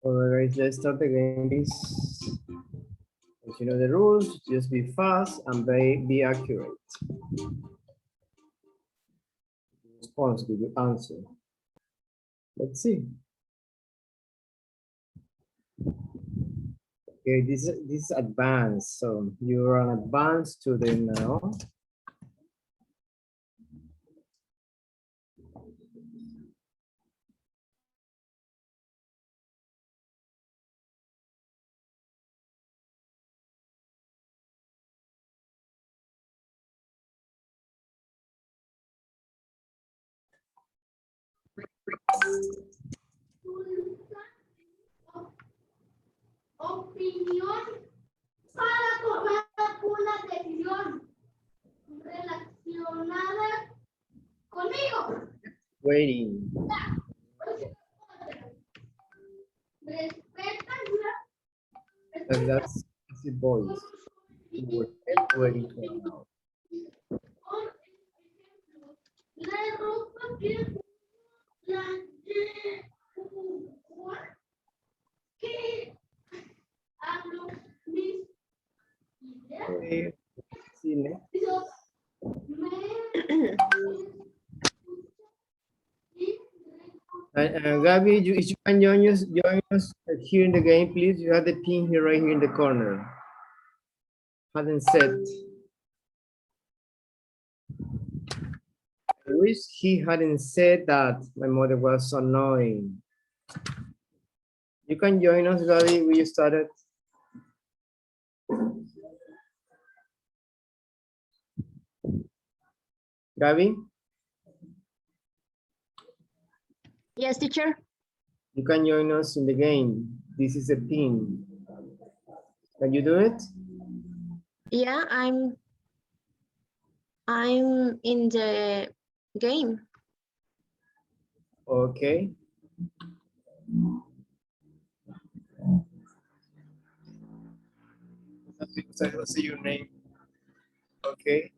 All right, guys, let's start the game, please. As you know the rules, just be fast and be accurate. Response, give your answer. Let's see. Okay, this is advanced, so you're on advanced student now. Opinión para tomar una decisión relacionada conmigo. Waiting. And that's the voice. We're waiting for now. La ropa que la que hablo mis ideas. Okay. See you next. Gabby, if you can join us here in the game, please. You have the pin here, right here in the corner. Hadn't said. I wish he hadn't said that. My mother was so annoying. You can join us, Gabby. We started. Gabby, Yes, teacher. you can join us in the game. This is a pin. Can you do it? Yeah, I'm in the game. Okay. I don't see your name. Okay.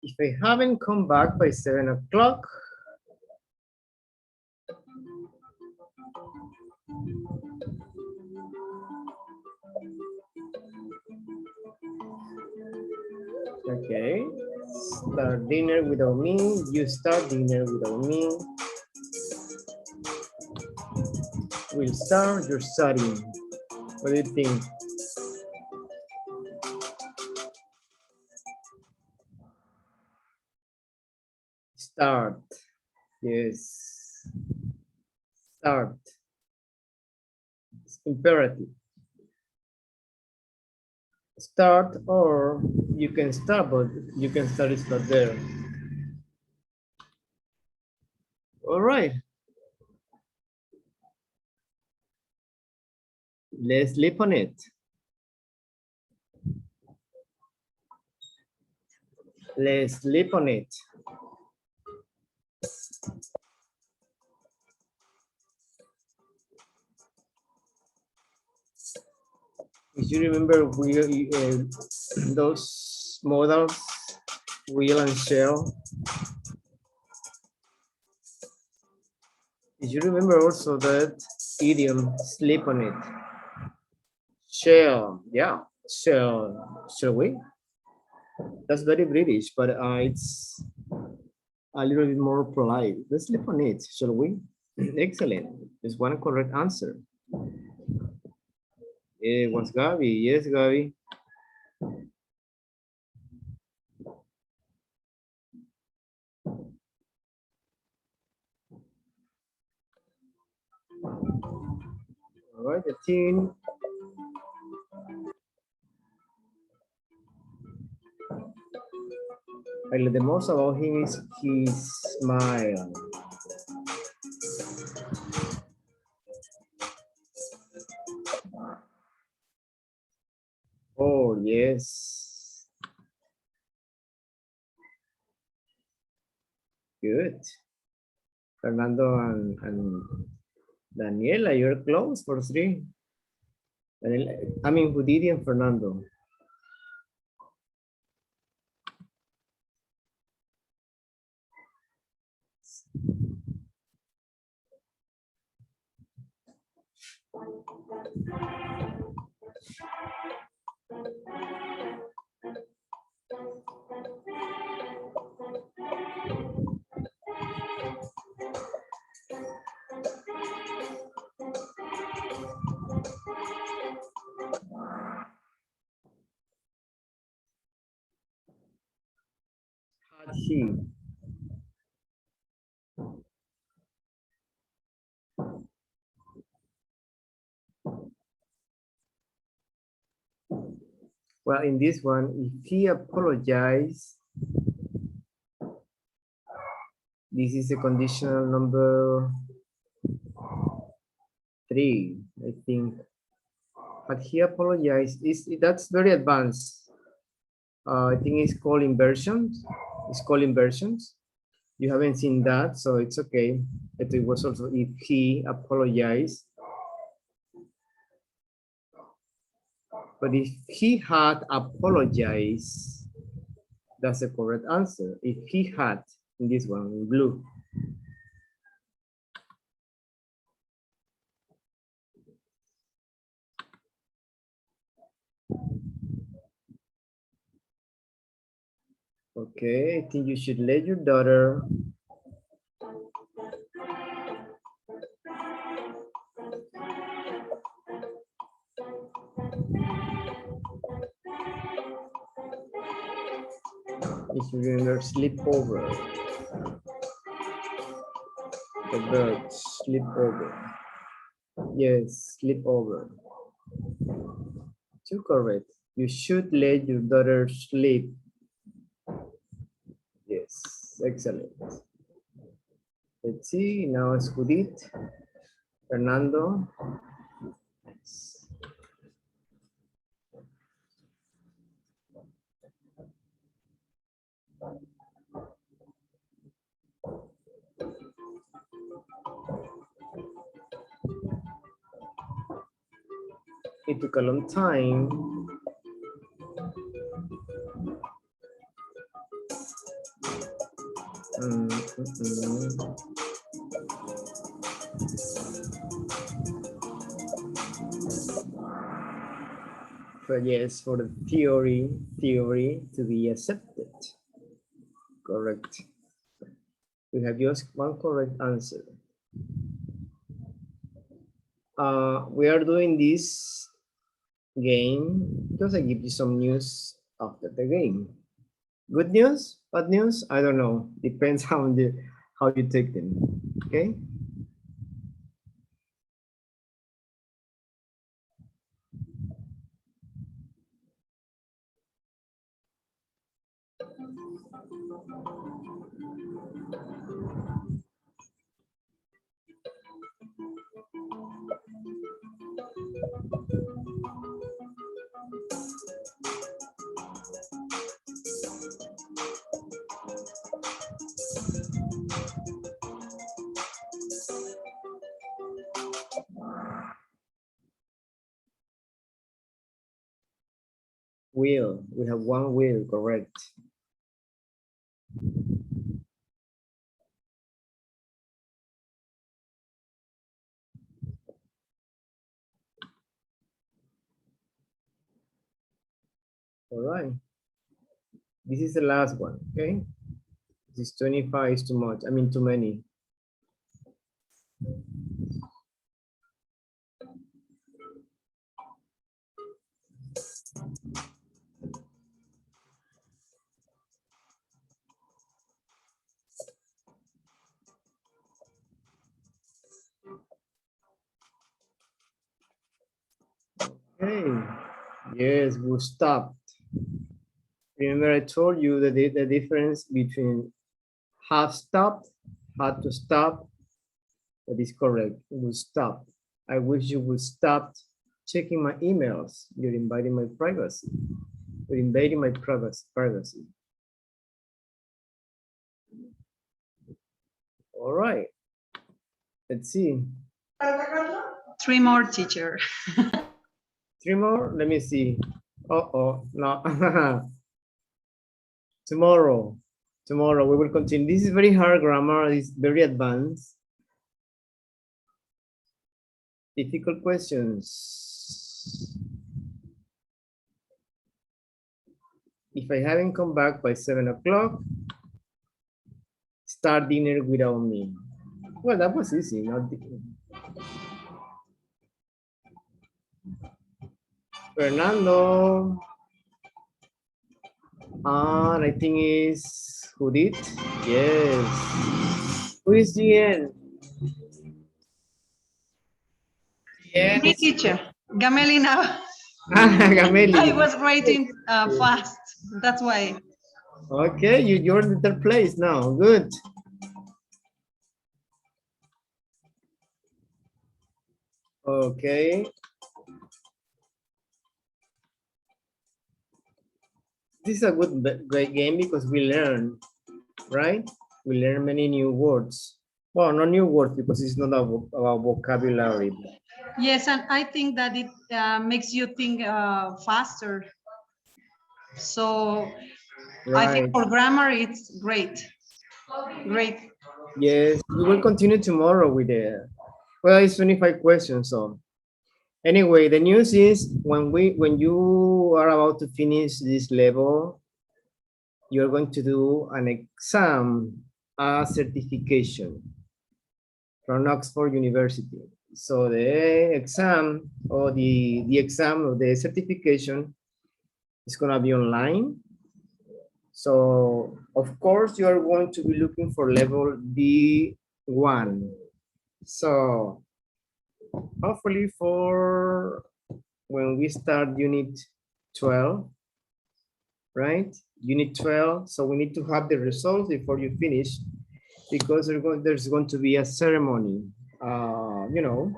If I haven't come back by 7 o'clock, okay, start dinner without me. You start dinner without me. We'll start your studying. What do you think? Start. Yes. Start. It's imperative. Start, or you can start, but you can start, it's not there. All right. Let's sleep on it. Let's sleep on it. If you remember, those modals, wheel and shell. If you remember also that idiom, sleep on it. Shell, yeah, shall we? That's very British, but it's a little bit more polite. Let's sleep on it, shall we? Excellent. There's one correct answer. It was Gabi. Yes, Gabi. All right, the team. I love the most about him is his smile. Oh, yes. Good. Fernando and Daniela, you're close for 3. I mean, Judith and Fernando. Had he. Well, in this one, if he apologized, this is a conditional number 3, I think. But he apologized. That's very advanced. I think it's called inversions. It's called inversions. You haven't seen that, so it's okay. It was also if he apologized. But if he had apologized, that's the correct answer. If he had, in this one, in blue. Okay, I think you should let your daughter if you remember sleep over. The verb sleep over. Yes, sleep over. Too correct. You should let your daughter sleep. Yes, excellent. Let's see, now it's Judith, Fernando. It took a long time. But yes, for the theory to be accepted. Correct. We have just one correct answer. We are doing this game because I give you some news after the game. Good news, bad news, I don't know. Depends how you take them. Okay. Wheel, we have one wheel, correct. All right. This is the last one, okay? This 25 is too much, I mean too many. Okay, yes, we stopped. Remember I told you that the difference between have stopped, had to stop, that is correct, we stop. I wish you would stop checking my emails. You're invading my privacy. You're invading my privacy. All right, let's see. 3 more, teacher. 3 more, let me see. Oh, no. Tomorrow we will continue. This is very hard grammar, it's very advanced. Difficult questions. If I haven't come back by 7 o'clock, start dinner without me. Well, that was easy. Not Fernando. And I think is Judith. Yes. Who is Gian? Me, Yes. teacher. Gameli now. Gameli. I was writing fast. That's why. Okay, you're in the third place now. Good. Okay. This is a great game because we learn, right? We learn many new words. Well, not new words because it's not about vocabulary. Yes, and I think that it makes you think faster. So I Right. think for grammar, it's great. Great. Yes, we will continue tomorrow with the, well, it's 25 questions. So anyway, the news is when you are about to finish this level, you're going to do an exam, a certification from Oxford University. So the exam or the exam or the certification is gonna be online. So of course you are going to be looking for level B1. So hopefully for when we start unit 12, right? Unit 12, so we need to have the results before you finish because there's going to be a ceremony, you know,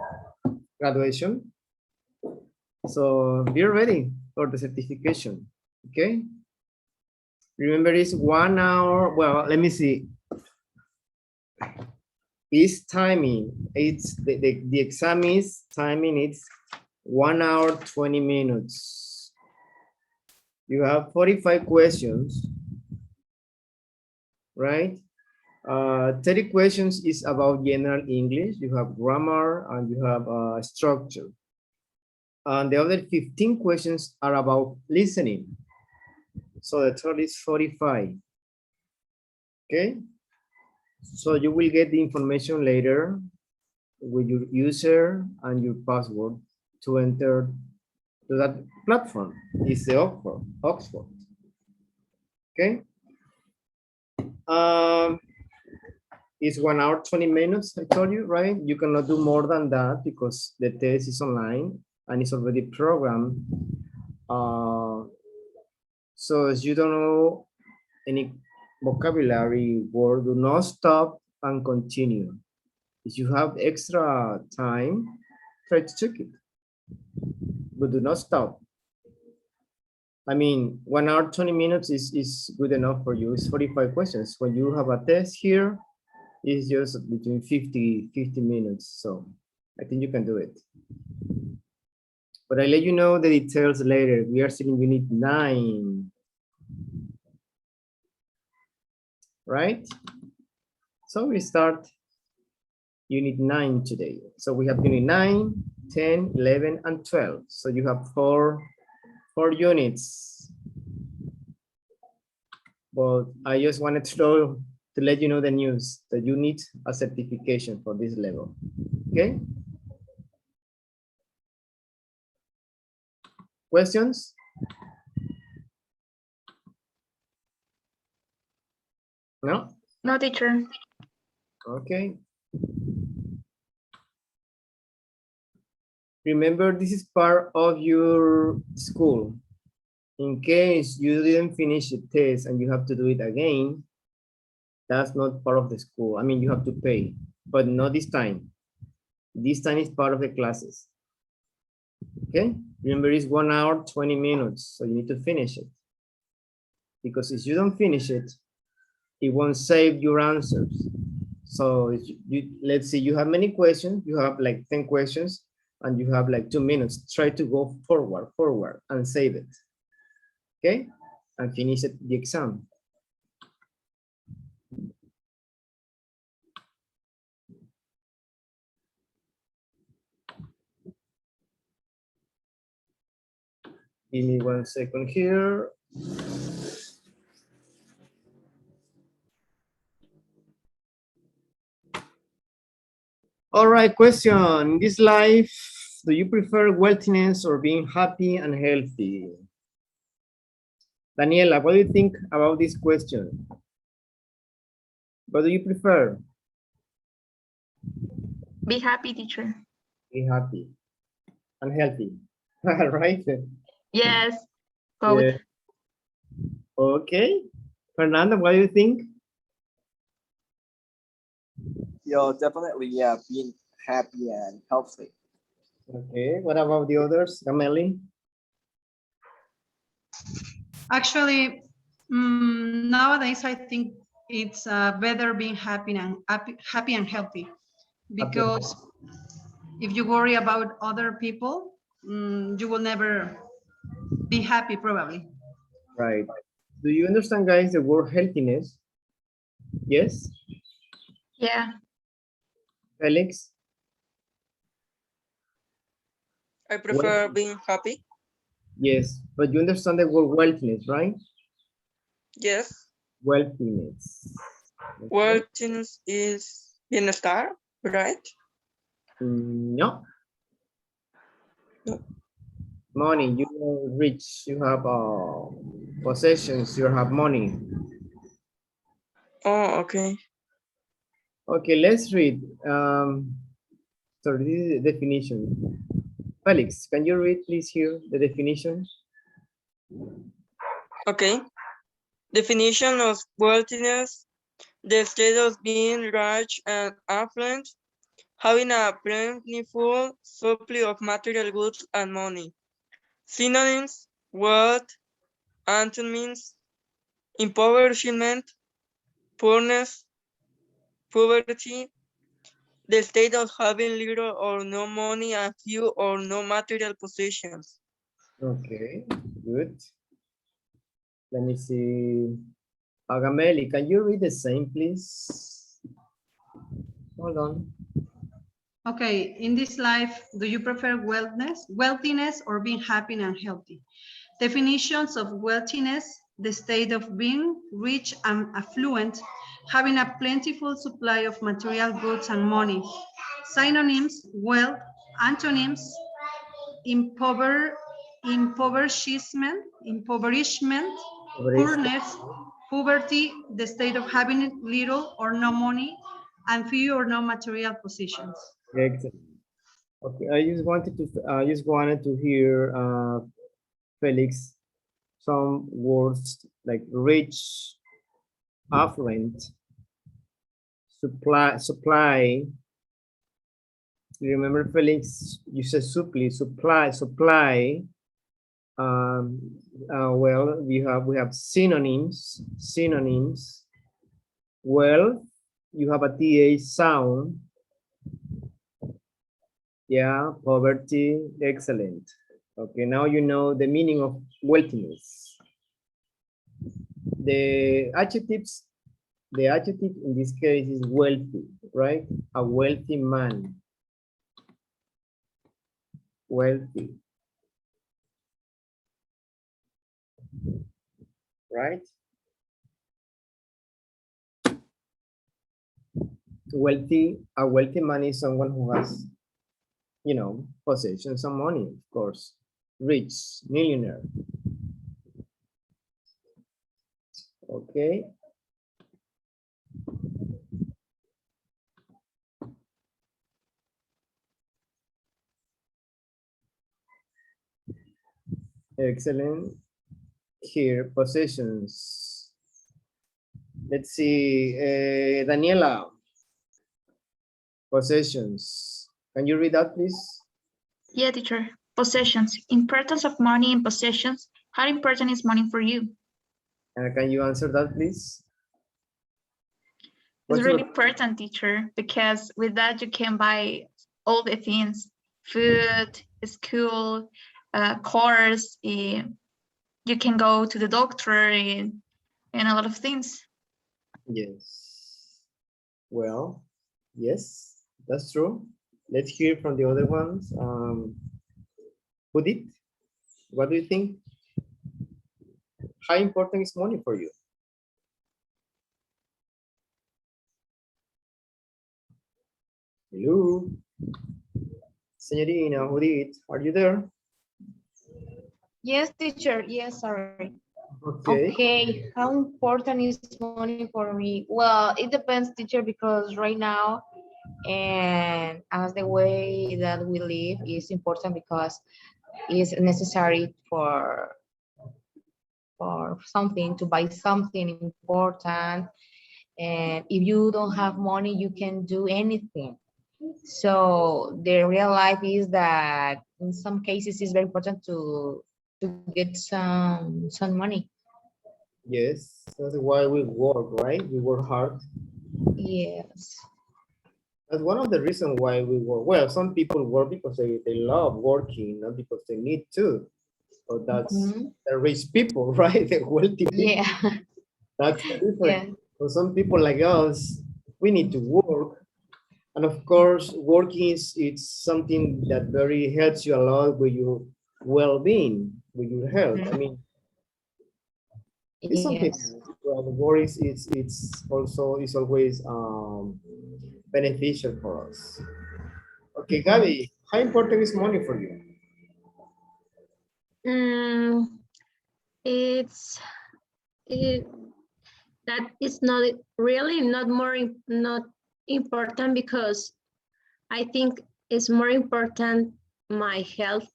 graduation. So be ready for the certification, okay? Remember it's 1 hour, well, let me see. It's timing, it's the exam is timing, it's 1 hour, 20 minutes. You have 45 questions, right? 30 questions is about general English. You have grammar and you have structure. And the other 15 questions are about listening. So the total is 45. Okay. So you will get the information later with your user and your password to enter to that platform. It's the Oxford. Okay. It's 1 hour, 20 minutes, I told you, right? You cannot do more than that because the test is online and it's already programmed. So as you don't know any vocabulary word, do not stop and continue. If you have extra time, try to check it, but do not stop. I mean, 1 hour, 20 minutes is good enough for you. It's 45 questions. When you have a test here, it's just between 50 minutes. So I think you can do it. But I'll let you know the details later. We are still in unit 9. Right? So we start unit 9 today. So we have unit 9, 10, 11, and 12. So you have four units. But I just wanted to let you know the news that you need a certification for this level. Okay? Questions? No? No, teacher. Okay. Remember, this is part of your school. In case you didn't finish the test and you have to do it again, that's not part of the school. I mean, you have to pay, but not this time. This time is part of the classes. Okay? Remember, it's 1 hour, 20 minutes, so you need to finish it. Because if you don't finish it, it won't save your answers. So let's say you have many questions, you have like 10 questions, and you have like 2 minutes. Try to go forward, and save it. Okay? And finish the exam. Give me 1 second here. All right, question. In this life, do you prefer wealthiness or being happy and healthy? Daniela, what do you think about this question? What do you prefer? Be happy, teacher. Be happy and healthy, right? Yes, both. Yeah. Okay. Fernando, what do you think? Yeah, definitely. Yeah, being happy and healthy. Okay. What about the others? Cameli? Actually, nowadays I think it's better being happy and healthy, Happy. because if you worry about other people, you will never be happy probably. Right. Do you understand, guys, the word healthiness? Yes. Yeah. Felix? I prefer being happy. Yes. But you understand the word wealthiness, right? Yes. Wealthiness. Okay. Wealthiness is bienestar, right? No. No. Money. You are rich. You have possessions. You have money. Oh, okay. Okay, let's read. Sorry, this is the definition. Felix, can you read please here the definition? Okay. Definition of wealthiness: the state of being rich and affluent, having a plentiful supply of material goods and money. Synonyms: wealth, antonyms: impoverishment, poorness, poverty, the state of having little or no money and few or no material possessions. Okay, good. Let me see. Agameli, can you read the same, please? Hold on. Okay, in this life, do you prefer wealthiness or being happy and healthy? Definitions of wealthiness: the state of being rich and affluent, having a plentiful supply of material goods and money. Synonyms: wealth. Antonyms: impoverishment, poorness, poverty, the state of having little or no money, and few or no material possessions. Excellent. Okay, I just wanted to hear Felix some words like rich, affluent, supply. You remember, Felix? You said supply. Well, we have synonyms. Well, you have a th sound. Yeah, poverty. Excellent. Okay, now you know the meaning of wealthiness. The adjective in this case is wealthy, right? A wealthy man. Wealthy. Right? A wealthy man is someone who has, you know, possessions and money, of course. Rich, millionaire. Okay. Excellent. Here, possessions. Let's see, Daniela. Possessions. Can you read that, please? Yeah, teacher. Possessions. Importance of money and possessions. How important is money for you? Can you answer that, please? It's What's really your- important, teacher, because with that you can buy all the things: food, school, cars. You can go to the doctor and a lot of things. Yes. Well, yes, that's true. Let's hear from the other ones. Judith? What do you think? How important is money for you? Hello, Senorina Judith, are you there? Yes, teacher. Yes, sorry. Okay. Okay, how important is money for me? Well, it depends, teacher, because right now, and as the way that we live is important because it's necessary for something to buy something important. And if you don't have money, you can do anything. So the real life is that in some cases it's very important to get some money. Yes, that's why we work, right? We work hard. Yes. That's one of the reasons why we work. Well, some people work because they love working, not because they need to. So that's Mhm. the rich people, right? The wealthy people. Yeah. That's different. Yeah. For some people like us, we need to work. And of course, working is it's something that very helps you a lot with your well-being, with your health. I mean, it's something. Yes. Well, the work is it's also is always beneficial for us. Okay, Gabby, how important is money for you? Mm, it's it, that is not really not not important because I think it's more important my health,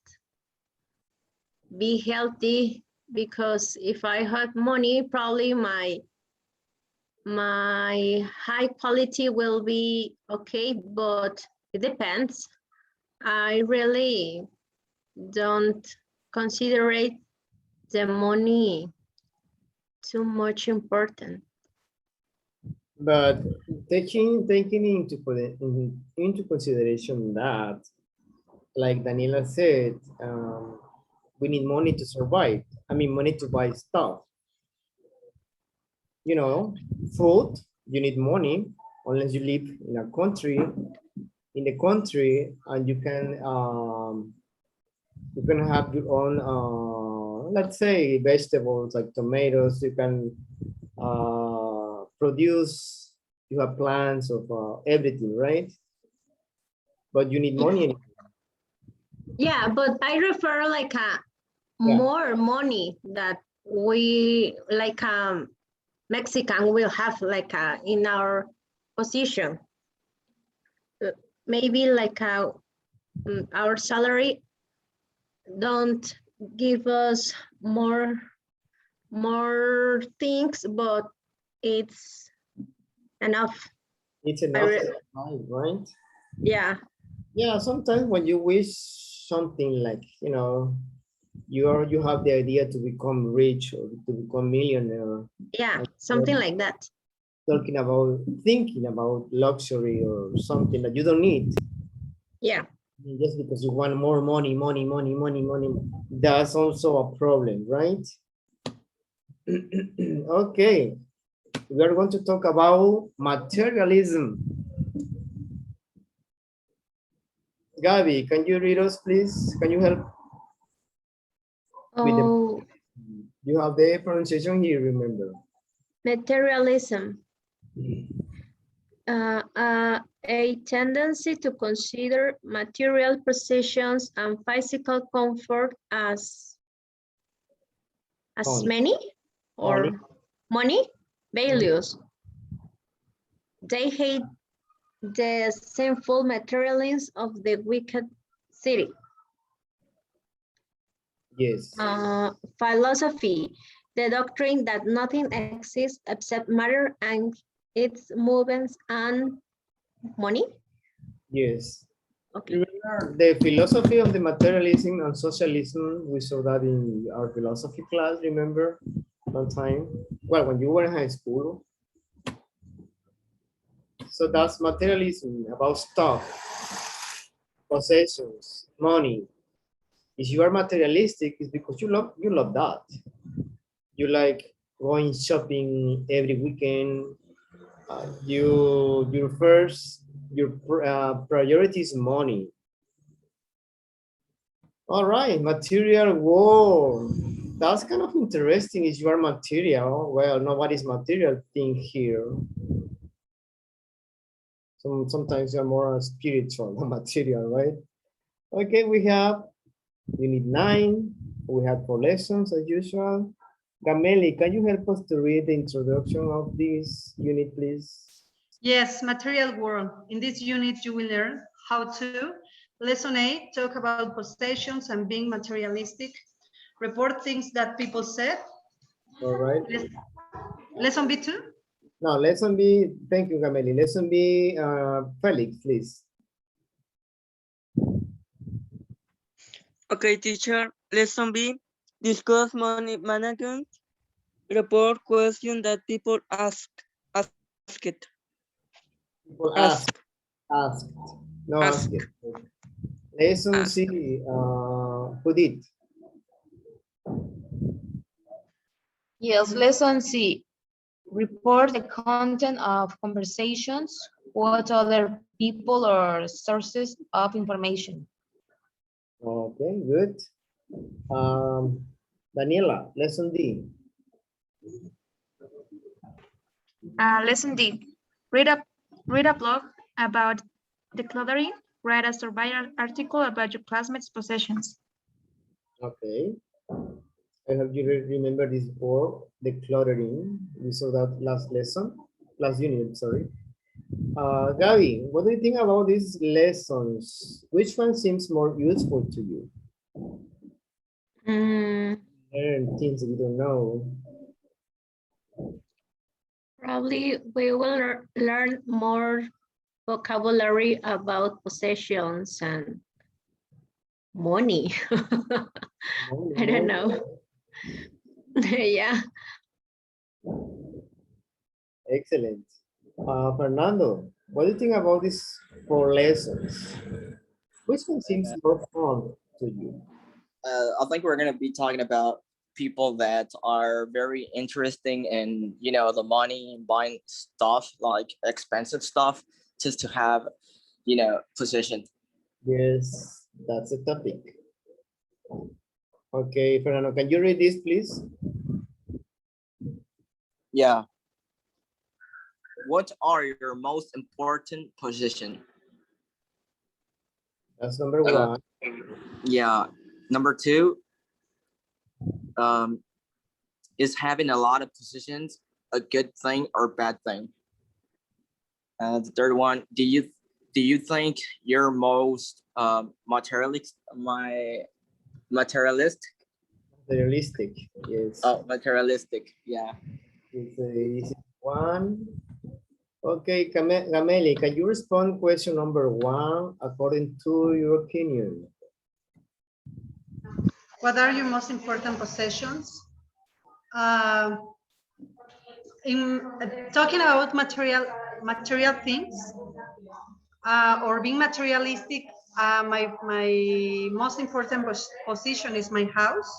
be healthy, because if I have money, probably my high quality will be okay, but it depends. I really don't consider the money too much important. But taking into consideration that, like Daniela said, we need money to survive. I mean, money to buy stuff. You know, food. You need money unless you live in a country. In the country, and you can have your own, let's say, vegetables like tomatoes. You can produce. You have plants of everything, right? But you need money. Yeah, but I refer like a Yeah. more money that we like Mexican will have like in our position. Maybe like our salary don't give us more things, but it's enough. It's enough to survive, right? Yeah, Yeah, sometimes when you wish something like, you have the idea to become rich or to become millionaire, yeah, and something then like that. thinking about luxury or something that you don't need, Yeah. just because you want more money, that's also a problem, right? Okay, we are going to talk about materialism. Gabi, can you read us, please? Can you help with the, Oh, you have the pronunciation here, remember? materialism. A tendency to consider material possessions and physical comfort as Money. many or money values. They hate the sinful materialism of the wicked city. Yes. Philosophy, the doctrine that nothing exists except matter and its movements and money. Yes. Okay. Remember the philosophy of the materialism and socialism, we saw that in our philosophy class, remember? One time. Well, when you were in high school. So that's materialism, about stuff, possessions, money. If you are materialistic, it's because you love that. You like going shopping every weekend. Your priority is money. All right, material world. That's kind of interesting. Is your material? Well, nobody's material thing here. Sometimes you're more spiritual than material, right? Okay, we have unit 9. We have 4 lessons as usual. Gameli, can you help us to read the introduction of this unit, please? Yes, material world. In this unit, you will learn how to. Lesson 8, talk about possessions and being materialistic. Report things that people said. All right. Lesson B2. Now, lesson B, thank you, Gameli. Lesson B, Felix, please. Okay, teacher. Lesson B. Discuss money management. Report questions that people asked. People asked. No, ask it. Lesson Ask. C, who did? Yes, lesson C. Report the content of conversations, what other people or sources of information. Okay, good. Daniela, lesson D. Lesson D. Read a blog about decluttering. Write a survey article about your classmates' possessions. Okay. I hope you remember this word, decluttering. We saw that last lesson, last unit, sorry. Gabby, what do you think about these lessons? Which one seems more useful to you? Learn things we don't know. Probably we will learn more vocabulary about possessions and money. I don't know. Yeah. Excellent. Fernando, what do you think about these 4 lessons? Which one seems more fun to you? I think we're going to be talking about people that are very interesting in, you know, the money, buying stuff, like expensive stuff, just to have, you know, position. Yes, that's the topic. Okay, Fernando, can you read this, please? Yeah. What are your most important position? That's number 1. Yeah. Number 2, is having a lot of positions a good thing or bad thing? The third one, do you think you're most materialistic? Realistic, yes. Oh, materialistic, yeah. It's the easy one. Okay, Gameli, can you respond question number 1 according to your opinion? What are your most important possessions? In talking about material things or being materialistic, my most important position is my house,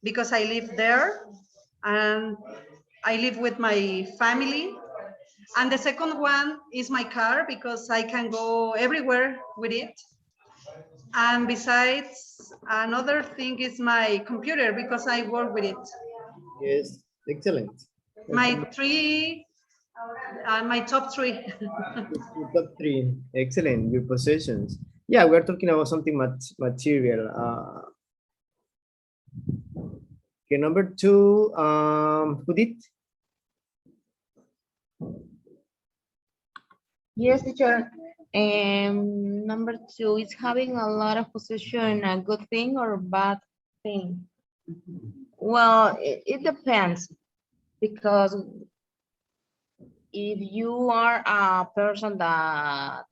because I live there and I live with my family. And the second one is my car, because I can go everywhere with it. And besides, another thing is my computer, because I work with it. Yes, excellent. My top three. Top 3, excellent, your possessions. Yeah, we're talking about something material. Okay, number 2, who did? Yes, teacher. Number 2 is having a lot of possession a good thing or bad thing? Well, it depends, because if you are a person that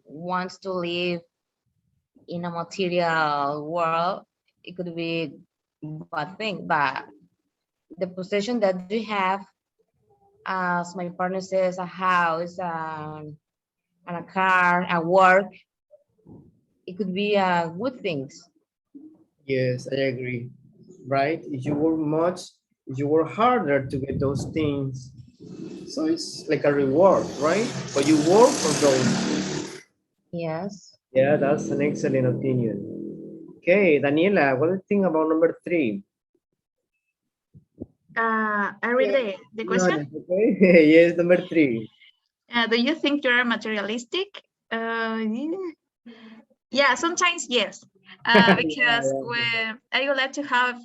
wants to live in a material world, it could be a bad thing. But the possession that you have, as my partner says, a house, and a car, a work, it could be good things. Yes, I agree. Right? If you work much, if you work harder to get those things, so it's like a reward, right? But you work for those. Yes. Yeah, that's an excellent opinion. Okay, Daniela, what do you think about number 3? I read the Be question. honest, okay? Yes, number 3. Do you think you're materialistic? Yeah. Yeah, sometimes yes. Because Yeah, when I would like to have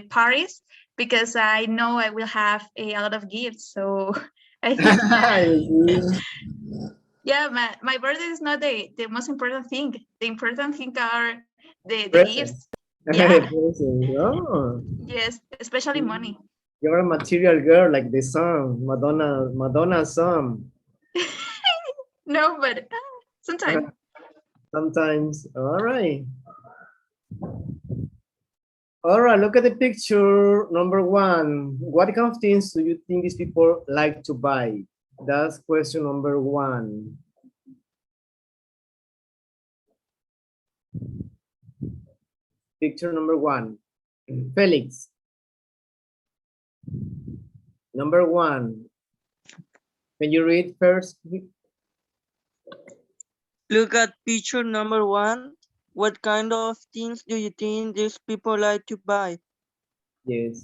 parties because I know I will have a lot of gifts. So I think that yeah. yeah, my birthday is not the most important thing. The important thing are the Present. gifts. Yeah, Present. Oh, yes, especially money. you're a material girl like the song, Madonna song. No, but sometimes. Sometimes. All right. All right, look at the picture. Number 1. What kind of things do you think these people like to buy? That's question number 1. Picture number 1. Felix. Number 1. Can you read first? Look at picture number 1. What kind of things do you think these people like to buy? Yes.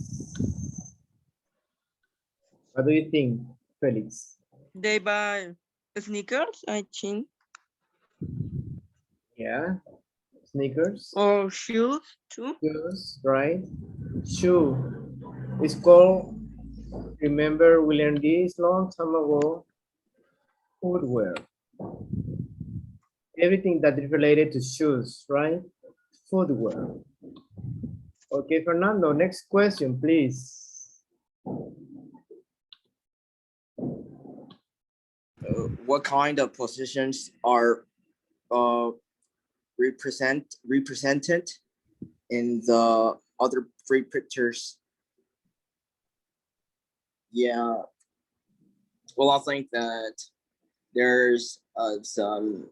What do you think, Felix? They buy sneakers, I think, Yeah. Sneakers. or shoes too. Shoes, right? Shoe. It's called, remember we learned this long time ago, footwear. Everything that is related to shoes, right? Footwear. Okay, Fernando, next question, please. What kind of positions are uh, represented in the other three pictures? Yeah, well, I think that there's some,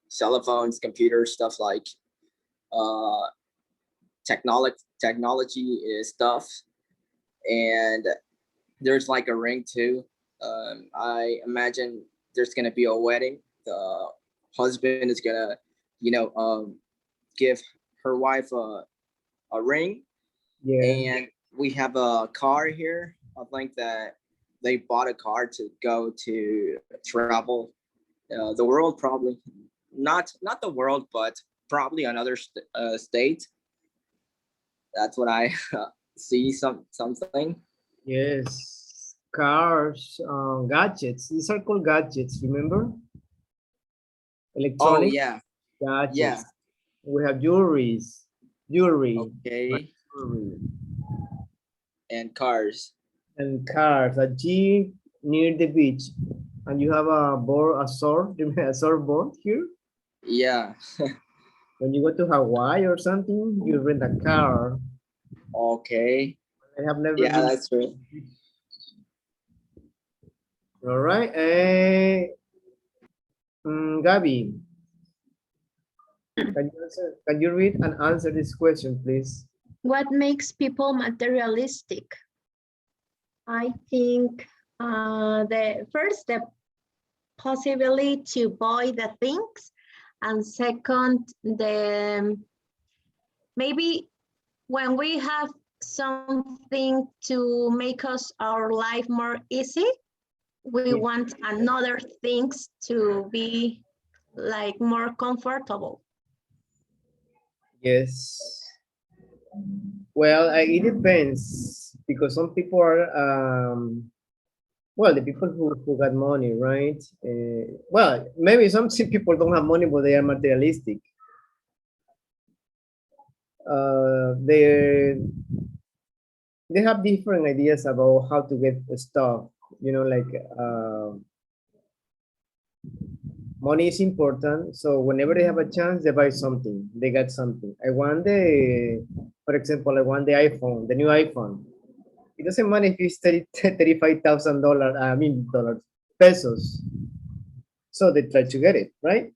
cell phones, computers, stuff like uh, technology is stuff, and there's like a ring too. I imagine there's gonna be a wedding. The husband is gonna, give her wife a ring, Yeah, and we have a car here. I think that they bought a car to go to travel the world, probably not the world, but probably another state. That's what I see. Something. yes. Cars, gadgets. These are called gadgets, remember? Oh Electronic yeah, yeah. gadgets. We have jewelry, Okay, jewelry, and cars. and cars. A jeep near the beach. And you have a board, a sword, a surfboard here. Yeah. When you go to Hawaii or something, you rent a car. Okay. I have never Yeah, been. that's true. All right. Gabby, can you read and answer this question, please? What makes people materialistic? I think the possibility to buy the things, and second, maybe when we have something to make us our life more easy, we Yeah. want another things to be like more comfortable. Yes. Well, it depends because some people are, well, the people who got money, right? Well, maybe some people don't have money, but they are materialistic. They have different ideas about how to get stuff. You know, like money is important. So whenever they have a chance, they buy something. They got something. For example, I want the iPhone, the new iPhone. It doesn't matter if it's $35,000, I mean dollars, pesos. So they try to get it, right?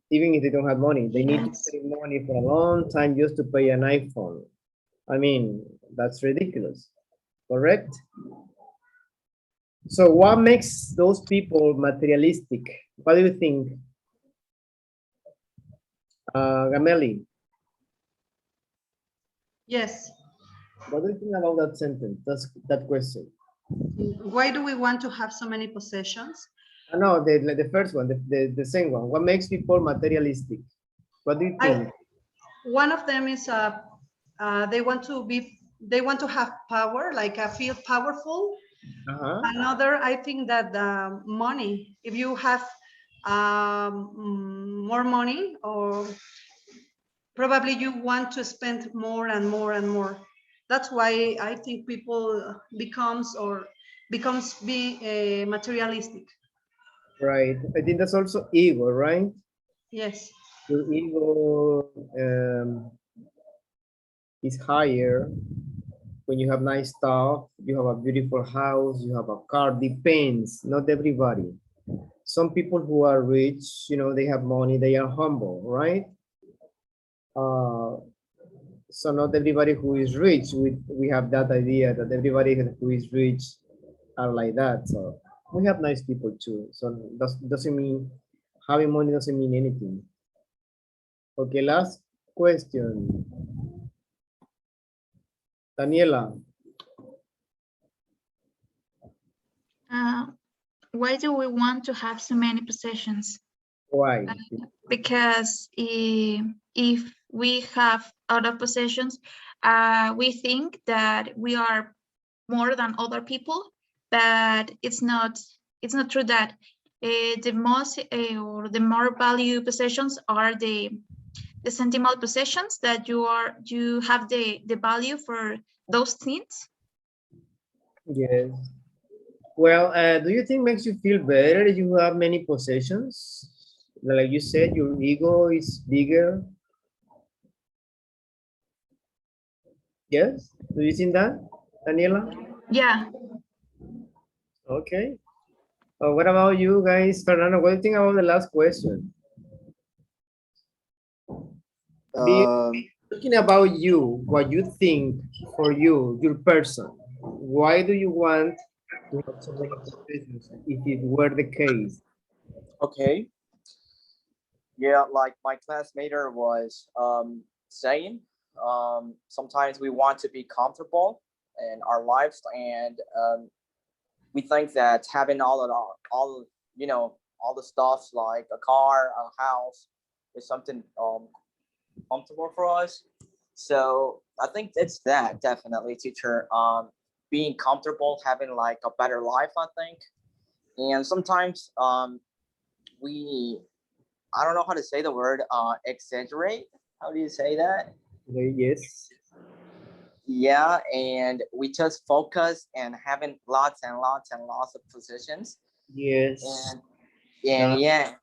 Even if they don't have money, they need to Yes. save money for a long time just to pay an iPhone. I mean, that's ridiculous, correct? So what makes those people materialistic? What do you think? Gameli, Yes. what do you think about that sentence? That's that question. Why do we want to have so many possessions? No, the first one, the same one. What makes people materialistic? What do you think? One of them is they want to have power, like feel powerful. Uh-huh. Another, I think that money, if you have more money, or probably you want to spend more and more and more. That's why I think people becomes being materialistic. Right. I think that's also ego, right? Yes. Your ego is higher when you have nice stuff, you have a beautiful house, you have a car. Depends, not everybody. Some people who are rich, they have money, they are humble, right? Uh, so not everybody who is rich, we have that idea that everybody who is rich are like that. So we have nice people too. So doesn't mean having money doesn't mean anything. Okay, last question. Daniela, Uh, why do we want to have so many possessions? why? Because if we have a lot of possessions, we think that we are more than other people, but it's not true that the most or the more value possessions are the sentimental possessions that you have the value for those things. Yes. Well, do you think makes you feel better if you have many possessions? Like you said, your ego is bigger. Yes? Do you think that, Daniela? Yeah. Okay. What about you guys? Fernando, what do you think about the last question? Talking about you, what you think for you, your person. Why do you want to have so many possessions if it were the case? Okay. Yeah, like my classmate was saying, sometimes we want to be comfortable in our lives, and we think that having all the stuff like a car, a house, is something comfortable for us. So I think it's that definitely, teacher. Being comfortable, having like a better life, I think. And sometimes we I don't know how to say the word exaggerate. How do you say that? Okay, yes. Yeah, and we just focus and having lots and lots and lots of positions. Yes. And That-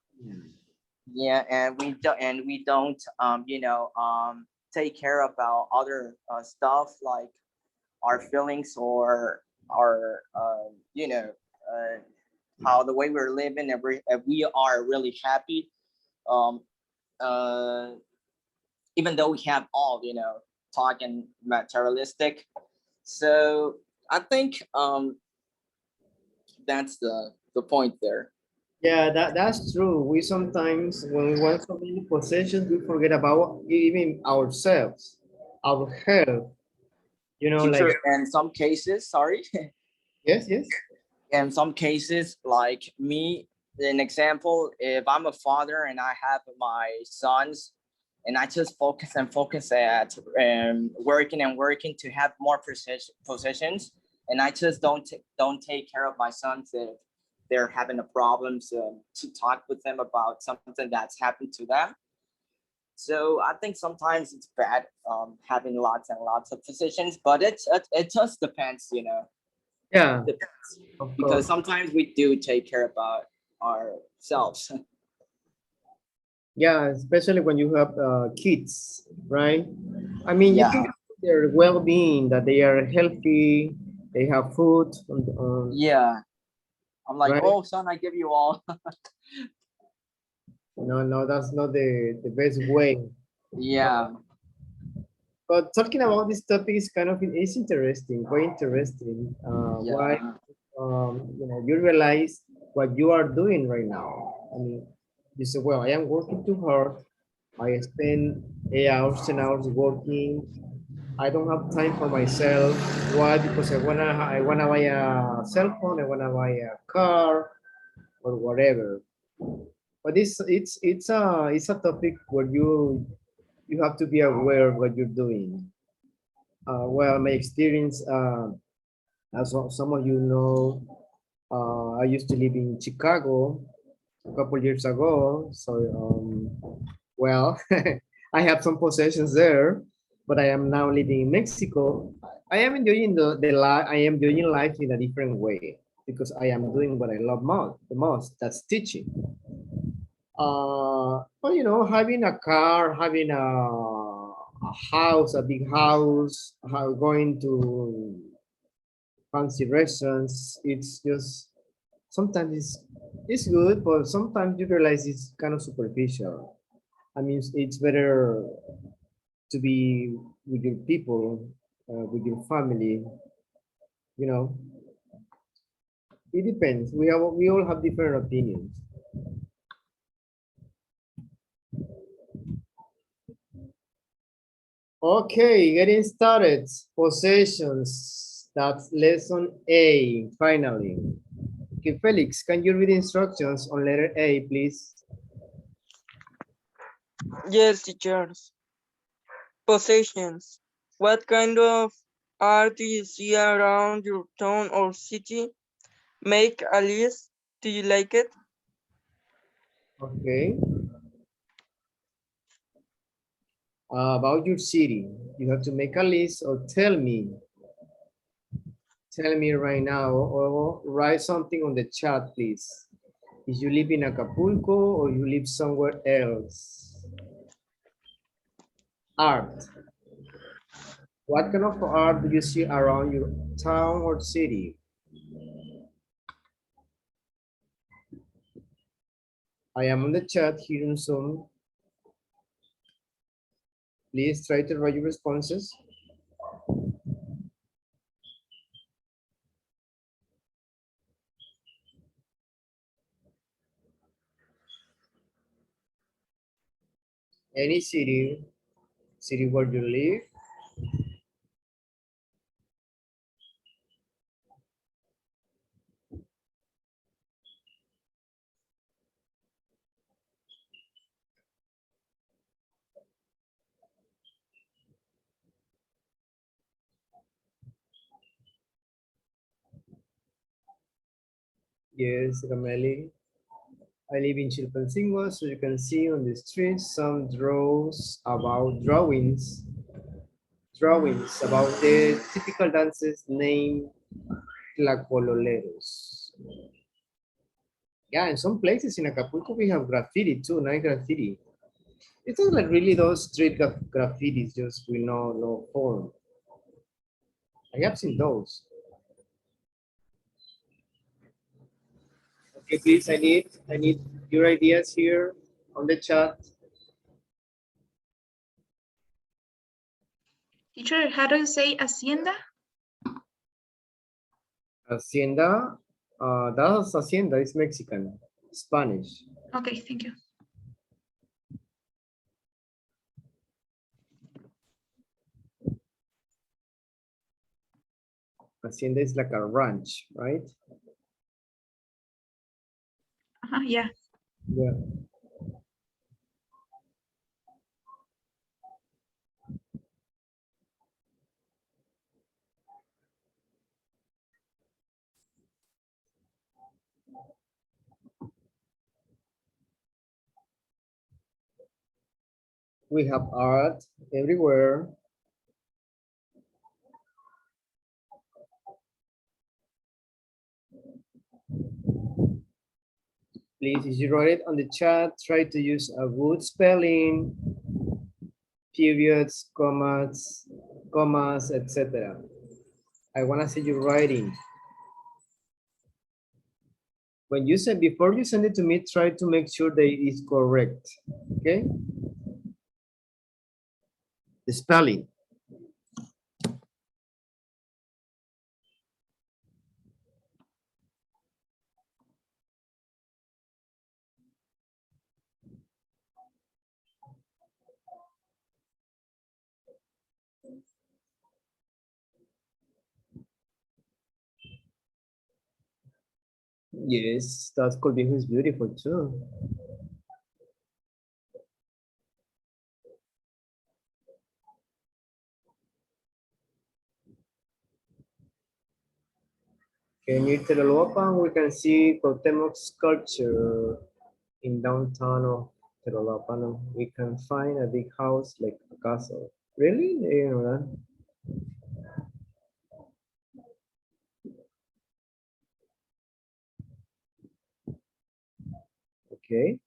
yeah, and we don't take care about other stuff like our feelings or our how the way we're living. If we are really happy, um, uh, even though we have all talking materialistic. So I think that's the point there. Yeah, that's true. We sometimes, when we want so many possessions, we forget about even ourselves, our health. Like, Teacher, in some cases, sorry, yes, yes. in some cases, like me, an example, if I'm a father and I have my sons, and I just focus at working and working to have more positions, and I just don't take care of my sons if they're having a problem, to talk with them about something that's happened to them. So I think sometimes it's bad having lots and lots of positions, but it just depends, Yeah, depends, of because course. sometimes we do take care about ourselves. Yeah, especially when you have kids, right? I mean, you Yeah, think their well-being, that they are healthy, they have food, yeah. I'm like, right? oh, son, I give you all. No, no, that's not the best way. Yeah, But talking about this topic is kind of is interesting, quite interesting. Why yeah, you realize what you are doing right now. I mean, you say, well, I am working too hard. I spend 8 hours, 10 hours working. I don't have time for myself. Why? Because I wanna buy a cell phone, I wanna buy a car or whatever. But it's a topic where you have to be aware of what you're doing. Well, my experience, some of you know, I used to live in Chicago a couple years ago. So, well, I have some possessions there, but I am now living in Mexico. I am enjoying the life. I am enjoying life in a different way because I am doing what I love the most. That's teaching. But having a car, having a house, a big house, going to fancy restaurants, it's just sometimes it's good, but sometimes you realize it's kind of superficial. I mean, it's better to be with your people, with your family. You know, it depends. We all have different opinions. Okay, getting started. Possessions. That's lesson A, finally. Okay, Felix, can you read instructions on letter A, please? Yes, teachers. Possessions. What kind of art do you see around your town or city? Make a list. Do you like it? Okay. About your city, you have to make a list or tell me right now, or write something on the chat, please. If you live in Acapulco or you live somewhere else. Art. What kind of art do you see around your town or city? I am on the chat here in Zoom. Please try to write your responses. Any city where you live. Yes, Rameli. I live in Chilpancingo, so you can see on the street some drawings about the typical dances named Tlacololeros. Yeah, in some places in Acapulco we have graffiti too, night graffiti. It's not like really those street graffitis just with no form. I have seen those. Okay, please, I need your ideas here on the chat. Teacher, how do you say hacienda? Hacienda, that's hacienda, it's Mexican, Spanish. Okay, thank you. Hacienda is like a ranch, right? Yeah. Yeah. We have art everywhere. Please, if you write it on the chat, try to use a good spelling, periods, commas, etc. I want to see you writing. When you send, before you send it to me, try to make sure that it is correct, okay? The spelling. Yes, that could be who's beautiful too. Can you tell Teloloapan, we can see Cuauhtemoc sculpture in downtown of Teloloapan. We can find a big house like a castle. Really? You know that? Okay.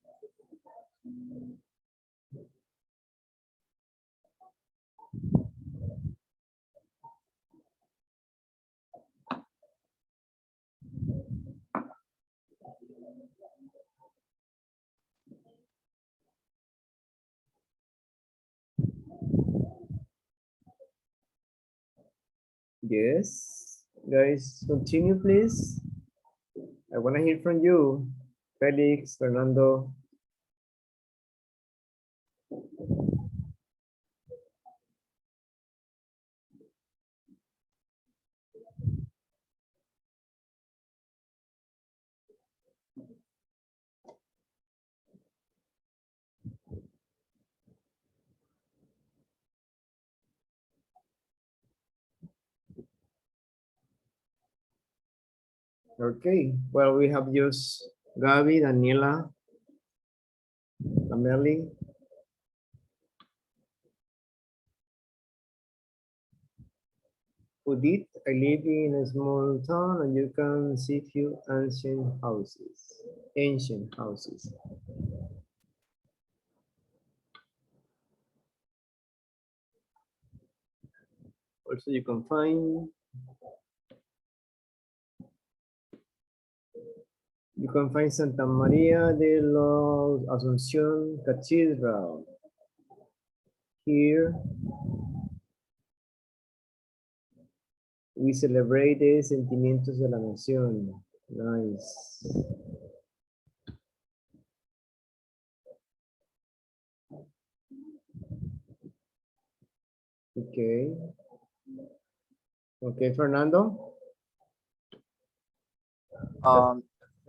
Yes. Guys, continue, please. I want to hear from you, Felix, Fernando. Okay. Well, we have just Gabi, Daniela, Amelie. Udit, I live in a small town and you can see few ancient houses. Ancient houses. Also, you can find Santa Maria de la Asunción Cathedral here. We celebrate the sentimientos de la nación. Nice. Okay. Okay, Fernando.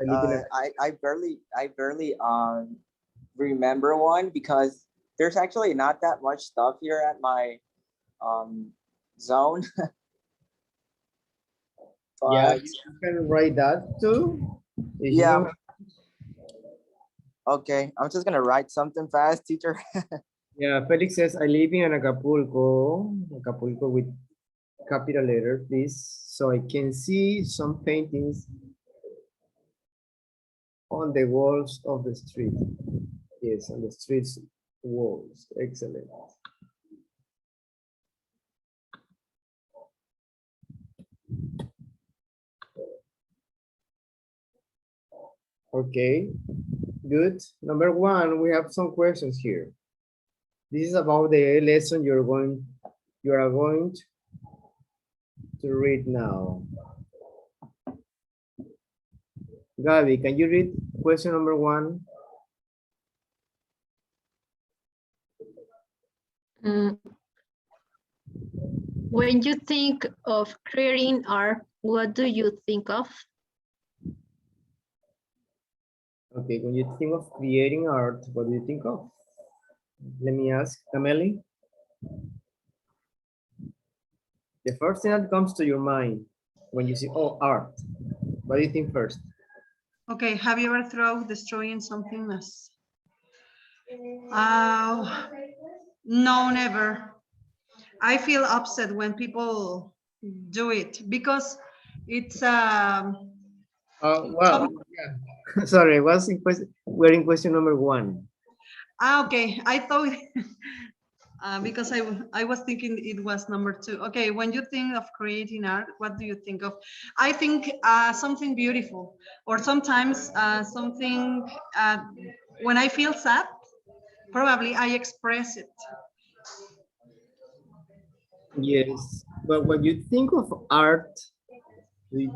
I live in a I barely remember one because there's actually not that much stuff here at my zone. yeah, But you can write that too. If you yeah, don't okay. I'm just gonna write something fast, teacher. yeah, Felix says, I live in Acapulco, Acapulco with capital letter, please. So I can see some paintings on the walls of the street. Yes, on the streets walls. Excellent. Okay, good. Number one, we have some questions here. This is about the lesson you are going to read now. Gabi, can you read question number one? When you think of creating art, what do you think of? Okay, when you think of creating art, what do you think of? Let me ask Kameli. The first thing that comes to your mind when you see, oh, art, what do you think first? Okay, have you ever thought destroying something else? No, never. I feel upset when people do it because it's Well, yeah. Sorry, what's in question? We're in question number one. okay. I thought because I was thinking it was number two. Okay, when you think of creating art, what do you think of? I think something beautiful, or sometimes something when I feel sad, probably I express it. Yes, but when you think of art, do you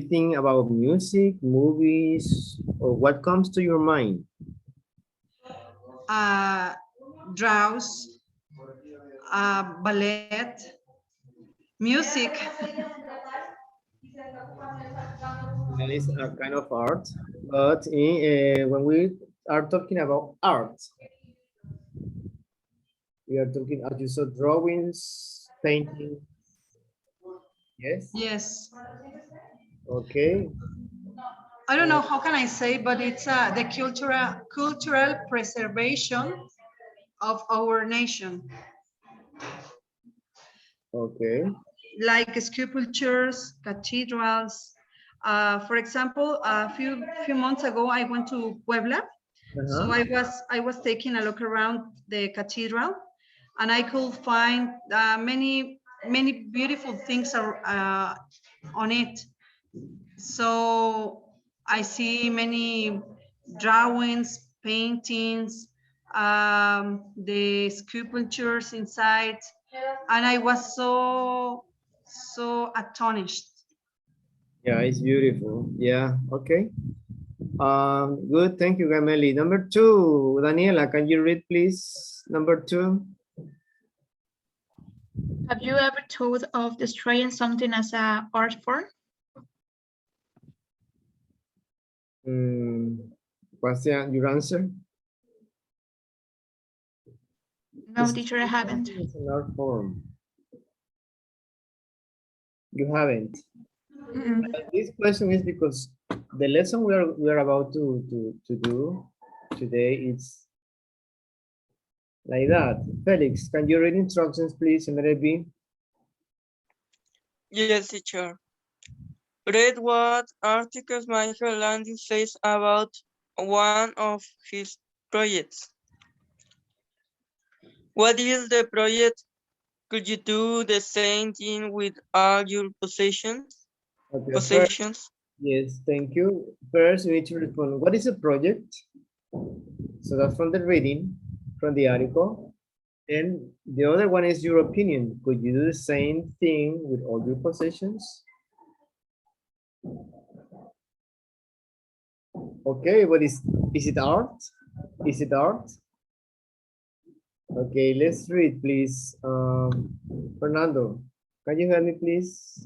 think about music, movies, or what comes to your mind? Draws, ballet, music. That is a kind of art, but when we are talking about art, we are talking, as you saw, drawings, painting. Yes. Yes. Okay. I don't know how can I say, but it's the cultural preservation of our nation, Okay. like sculptures, cathedrals. For example, a few months ago, I went to Puebla. So I was taking a look around the cathedral, and I could find many beautiful things on it. So I see many drawings, paintings, the sculptures inside, and I was so astonished. Yeah, it's beautiful. Yeah. Okay. Good. Thank you, Gameli. Number 2, Daniela, can you read, please? Number 2. Have you ever thought of destroying something as an art form? What's your answer? No, teacher, I haven't. It's an art form. You haven't. This question is because the lesson we are about to do today is like that. Felix, can you read instructions, please, MLB? Yes, teacher. Read what articles Michael Landy says about one of his projects. What is the project? Could you do the same thing with all your possessions? Okay, yes, thank you. First, we need to respond. What is a project? So that's from the reading, from the article. And the other one is your opinion. Could you do the same thing with all your possessions? Okay, but is it art? Is it art? Okay, let's read, please. Fernando, can you help me, please?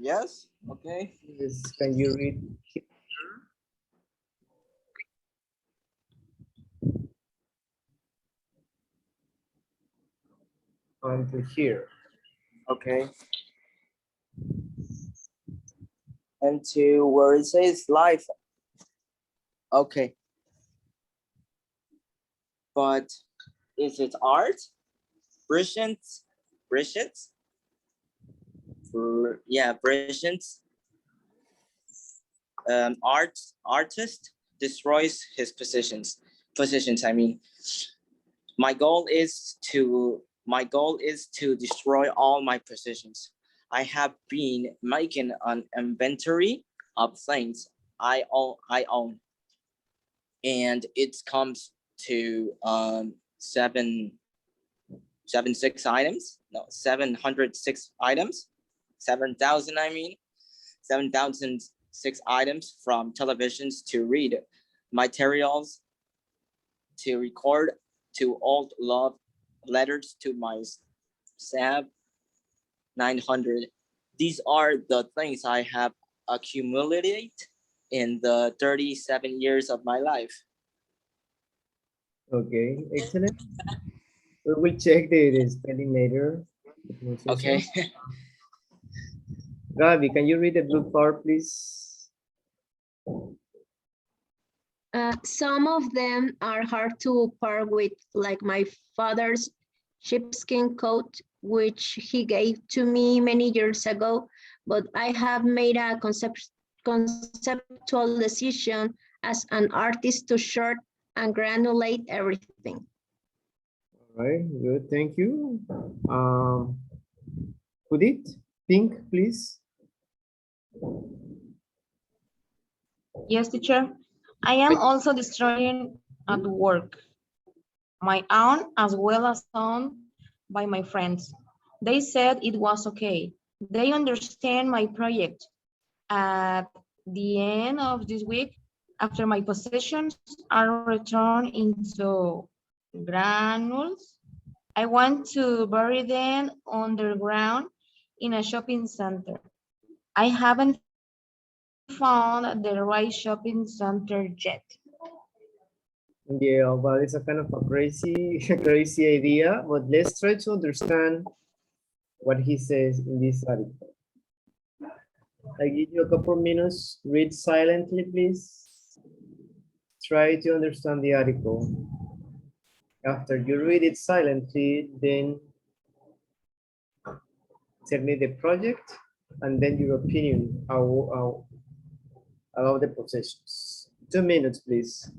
Yes, okay. Yes, can you read? On to here. Okay. And to where it says life. Okay. But is it art? Brilliant? Yeah, brilliant. Artist destroys his positions. I mean, my goal is to destroy all my positions. I have been making an inventory of things I own, and it comes to 706 items. No, 706 items. 7,000. I mean, 7,006 items, from televisions to read materials to record to old love letters to my SAB 900. These are the things I have accumulated in the 37 years of my life. Okay, excellent. We will check the spelling later. Okay. Gabi, can you read the blue part, please? Some of them are hard to part with, like my father's sheepskin coat, which he gave to me many years ago, but I have made a conceptual decision as an artist to short and granulate everything. All right, good, thank you. Judith, Pink, please. Yes, teacher. I am also destroying at work, my own as well as owned by my friends. They said it was okay. They understand my project. At the end of this week, after my possessions are returned into granules, I want to bury them underground in a shopping center. I haven't found the right shopping center yet. Yeah, well, it's a kind of a crazy, crazy idea, but let's try to understand what he says in this article. I give you a couple minutes, read silently, please. Try to understand the article. After you read it silently, then tell me the project and then your opinion about the possessions. 2 minutes, please.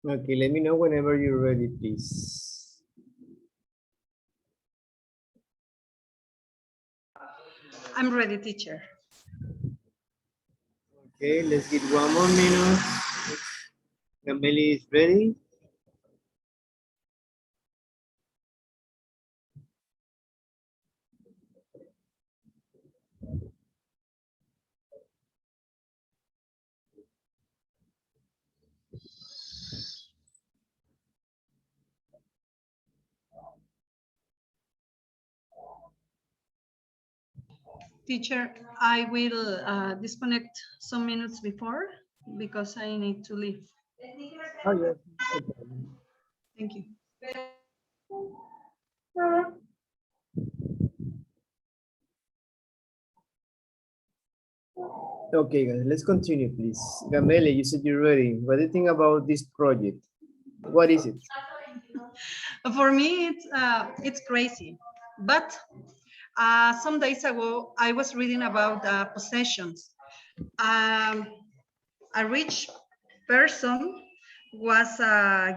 Okay, let me know whenever you're ready, please. I'm ready, teacher. Okay, let's get 1 more minute. Emily is ready. Teacher, I will disconnect some minutes before because I need to leave. Oh, yes. No problem. Thank you. Okay, guys, let's continue, please. Gamele, you said you're ready. What do you think about this project? What is it? For me, it's crazy. But some days ago, I was reading about possessions. Um, a rich person was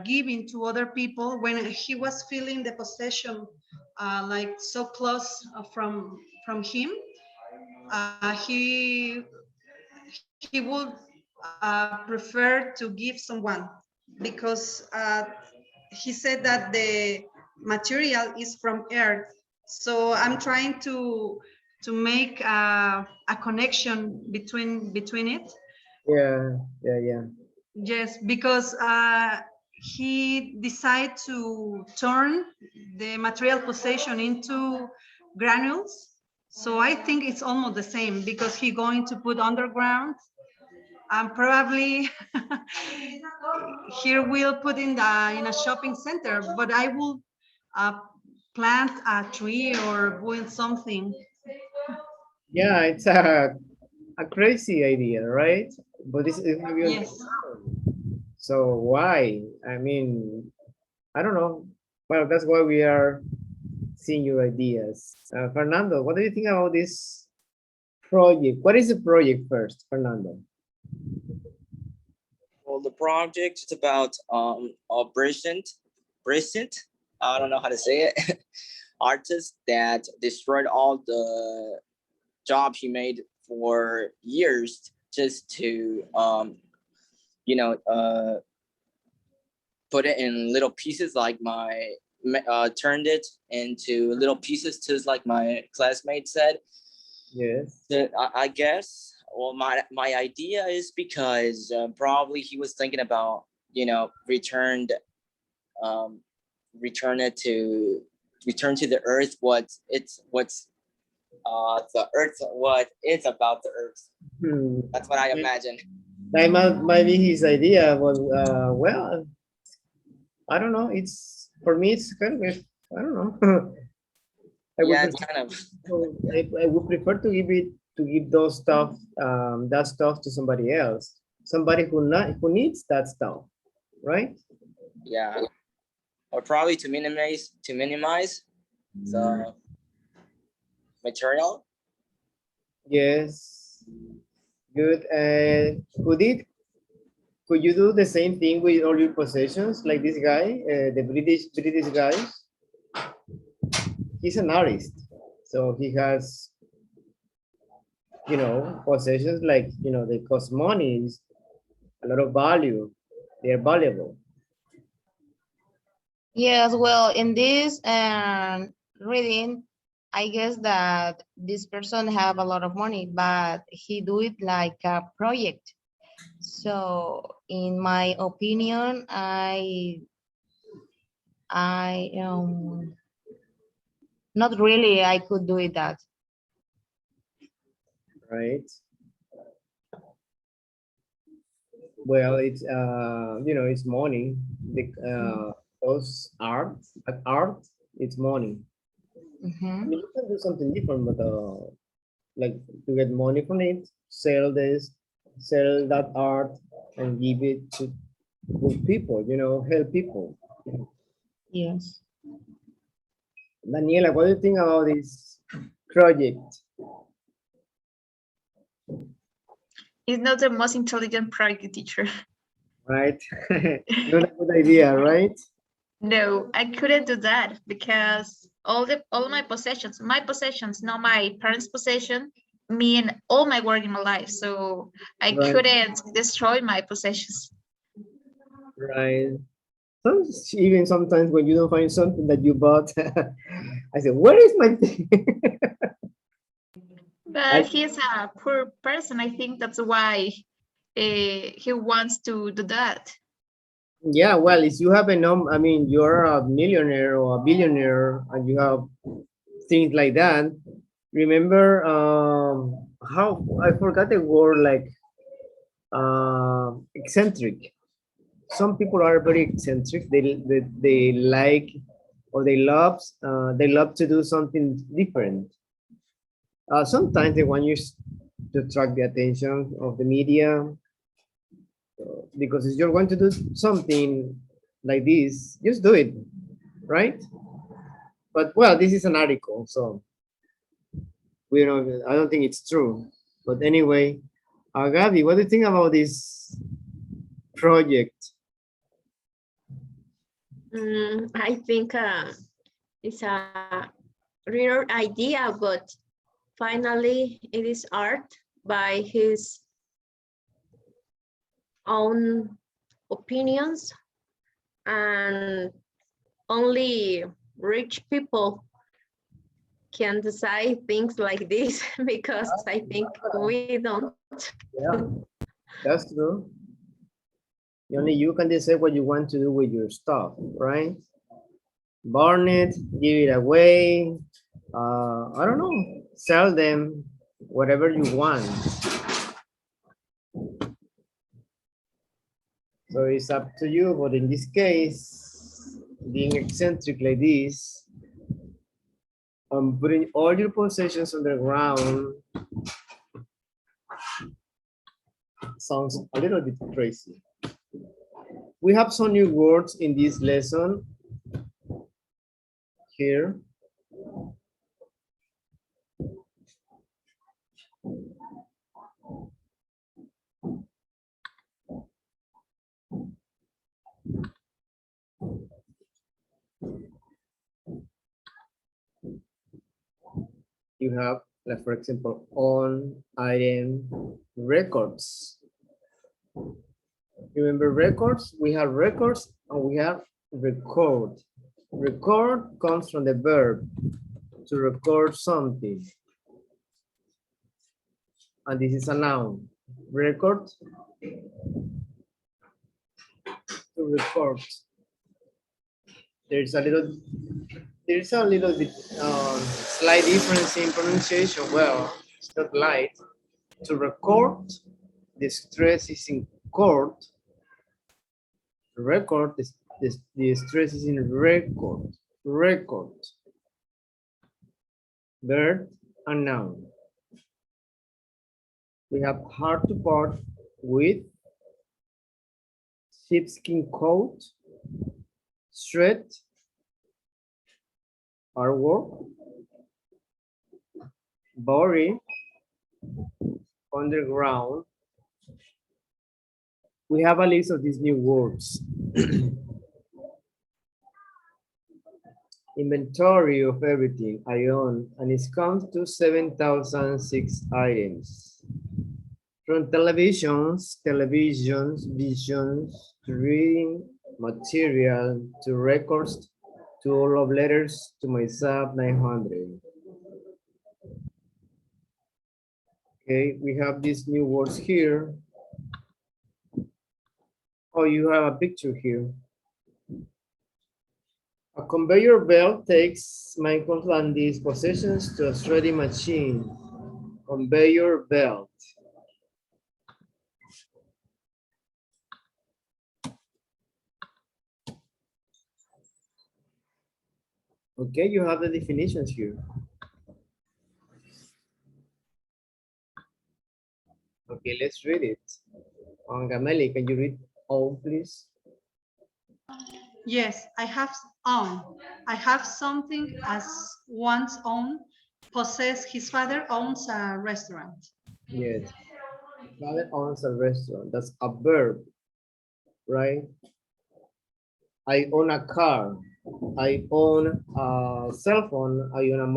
giving to other people when he was feeling the possession like so close from him. He would prefer to give someone because he said that the material is from earth. So I'm trying to make a connection between it. Yeah. Yes, because he decided to turn the material possession into granules. So I think it's almost the same because he going to put underground and probably here we'll put in a shopping center, but I will uh, plant a tree or build something. Yeah, it's a crazy idea, right? But this is gonna be on the Yes. ground. So why? I mean, I don't know. Well, that's why we are seeing your ideas. Fernando, what do you think about this project? What is the project first, Fernando? Well, the project is about a Brisant, I don't know how to say it, artist that destroyed all the job he made for years just to put it in little pieces like turned it into little pieces just like my classmate said. Yes. I guess. Well, my idea is because probably he was thinking about return to the earth what's the earth what is about the earth. Hmm. That's what I imagine. might be his idea, but well, I don't know. It's for me, it's kind of I don't know. I would Yeah, it's prefer, kind of I would prefer to give it to give those stuff that stuff to somebody else, somebody who needs that stuff, right? yeah, or probably to minimize the material. Yes, good. Could you do the same thing with all your possessions, like this guy, the British guy? He's an artist, so he has possessions like they cost money, it's a lot of value. They're valuable. Yes, well, in this reading, I guess that this person have a lot of money, but he do it like a project. So, in my opinion, I not really I could do it that. Right. Well, it's it's money. The those art, it's money. I Mhm. mean, you can do something different, but like to get money from it, sell this, sell that art, and give it to good people. Help people. Yes. Daniela, what do you think about this project? It's not the most intelligent project, teacher. Right? Not a good idea, right? No, I couldn't do that because all my possessions, not my parents' possession, mean all my work in my life. So I Right, couldn't destroy my possessions. right. Even sometimes when you don't find something that you bought, I say, "Where is my thing?" I, But he's a poor person. I think that's why he wants to do that. yeah, well, if you have a I mean, you're a millionaire or a billionaire, and you have things like that. Remember, how I forgot the word, like eccentric. Some people are very eccentric. They like or they love to do something different. Sometimes they want you to attract the attention of the media, because if you're going to do something like this, just do it, right? But well, this is an article, so we don't. I don't think it's true. But anyway, Gabi, what do you think about this project? I think it's a rare idea, but finally it is art by his own opinions, and only rich people can decide things like this because I think we don't. Yeah, that's true. Only you can decide what you want to do with your stuff, right? Burn it, give it away. I don't know. Sell them, whatever you want. So it's up to you. But in this case, being eccentric like this, putting all your possessions on the ground sounds a little bit crazy. We have some new words in this lesson here. You have, like, for example, on, item, records. Remember records? We have records and we have record. Record comes from the verb to record something. And this is a noun. Record, to record. There's a little bit slight difference in pronunciation. Well, it's not light. To record The stress is in court. Record, the stress is in record. Record. Verb and noun. We have hard to part with sheepskin coat, shred, artwork, body, underground. We have a list of these new words. Inventory of everything I own, and it comes to 7,006 items. From televisions, visions, to reading material, to records, to all of letters, to myself, 900. Okay, we have these new words here. Oh, you have a picture here. A conveyor belt takes Michael Landy's possessions to a shredding machine. Conveyor belt. Okay, you have the definitions here. Okay, let's read it. Gameli, can you read all, please? Yes, I have own. I have something as one's own. Possess. His father owns a restaurant. Yes. Father owns a restaurant. That's a verb, right? I own a car. I own a cell phone. I own a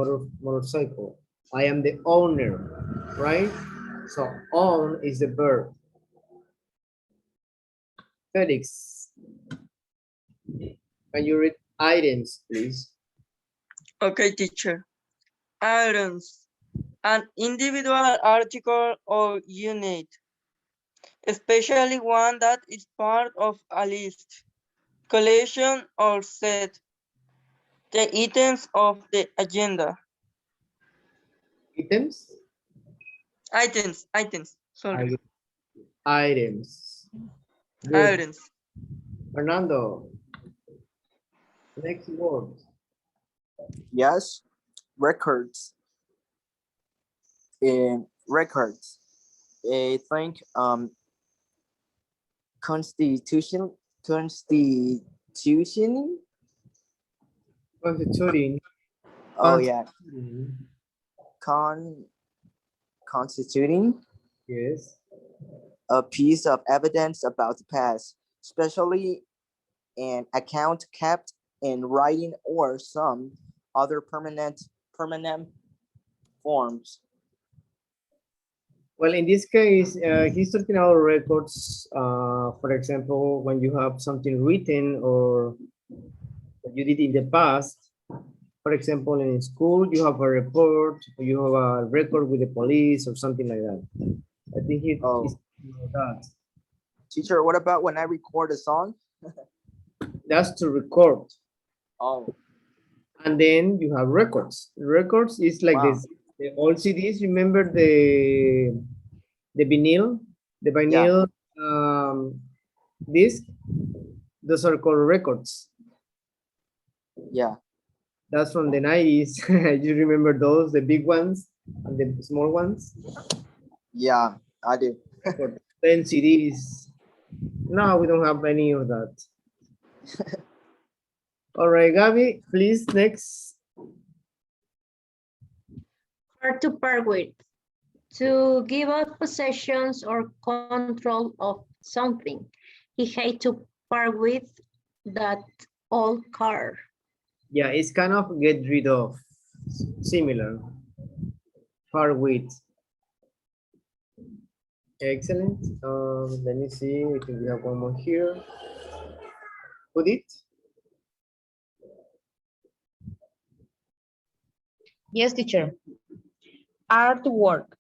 motorcycle. I am the owner, right? So own is the verb. Felix, can you read items, please? Okay, teacher. Items. An individual article or unit, especially one that is part of a list, collection, or set. The items of the agenda. Items? Items, sorry. Items. Good. Items. Fernando, next word. Yes, records. In records, I think constitution. Constituting. Oh yeah, constituting Yes. a piece of evidence about the past, especially an account kept in writing or some other permanent forms. Well, in this case, he's talking about records. For example, when you have something written or that you did in the past. For example, in school, you have a report, you have a record with the police or something like that. I think he's that. Teacher, what about when I record a song? That's to record. Oh. And then you have records. Records is like this. The old CDs, remember the vinyl? The vinyl disc? Those are called records. Yeah. That's from the 90s. You remember those, the big ones and the small ones? Yeah, I do. 10 CDs. No, we don't have any of that. All right, Gabby, please, next. Hard to part with. To give up possessions or control of something. He hates to part with that old car. Yeah, it's kind of get rid of, similar. Part with. Excellent. Let me see. I think we have one more here. Put it. Yes, teacher. Artwork,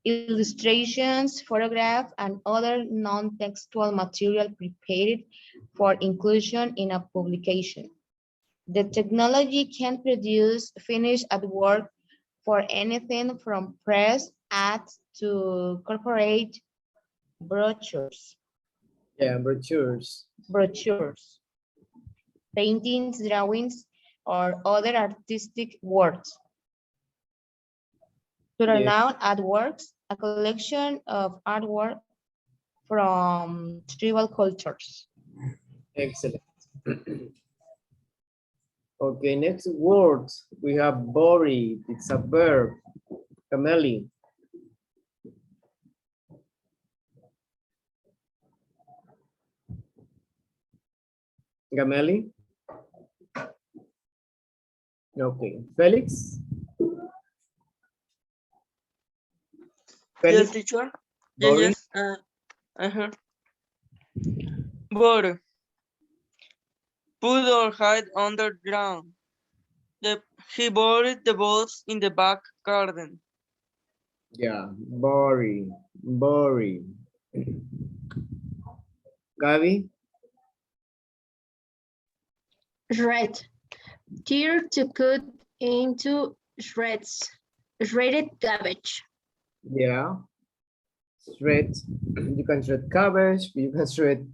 illustrations, photographs, and other non-textual material prepared for inclusion in a publication. The technology can produce finished artwork for anything from press, ads to corporate brochures, Yeah, brochures. brochures, paintings, drawings, or other artistic works. Plural Yeah. noun, artworks, a collection of artwork from tribal cultures. Excellent. Okay, next word. We have buried. It's a verb. Cameli. Gameli? Okay. Felix? Yes, Felix? teacher. Boring? Yes. But put or hide underground. He buried the balls in the back garden. Yeah. Boring. Boring. Gabi? Shred. Tear to cut into shreds. Shredded cabbage. Yeah. Shred. You can shred cabbage. You can shred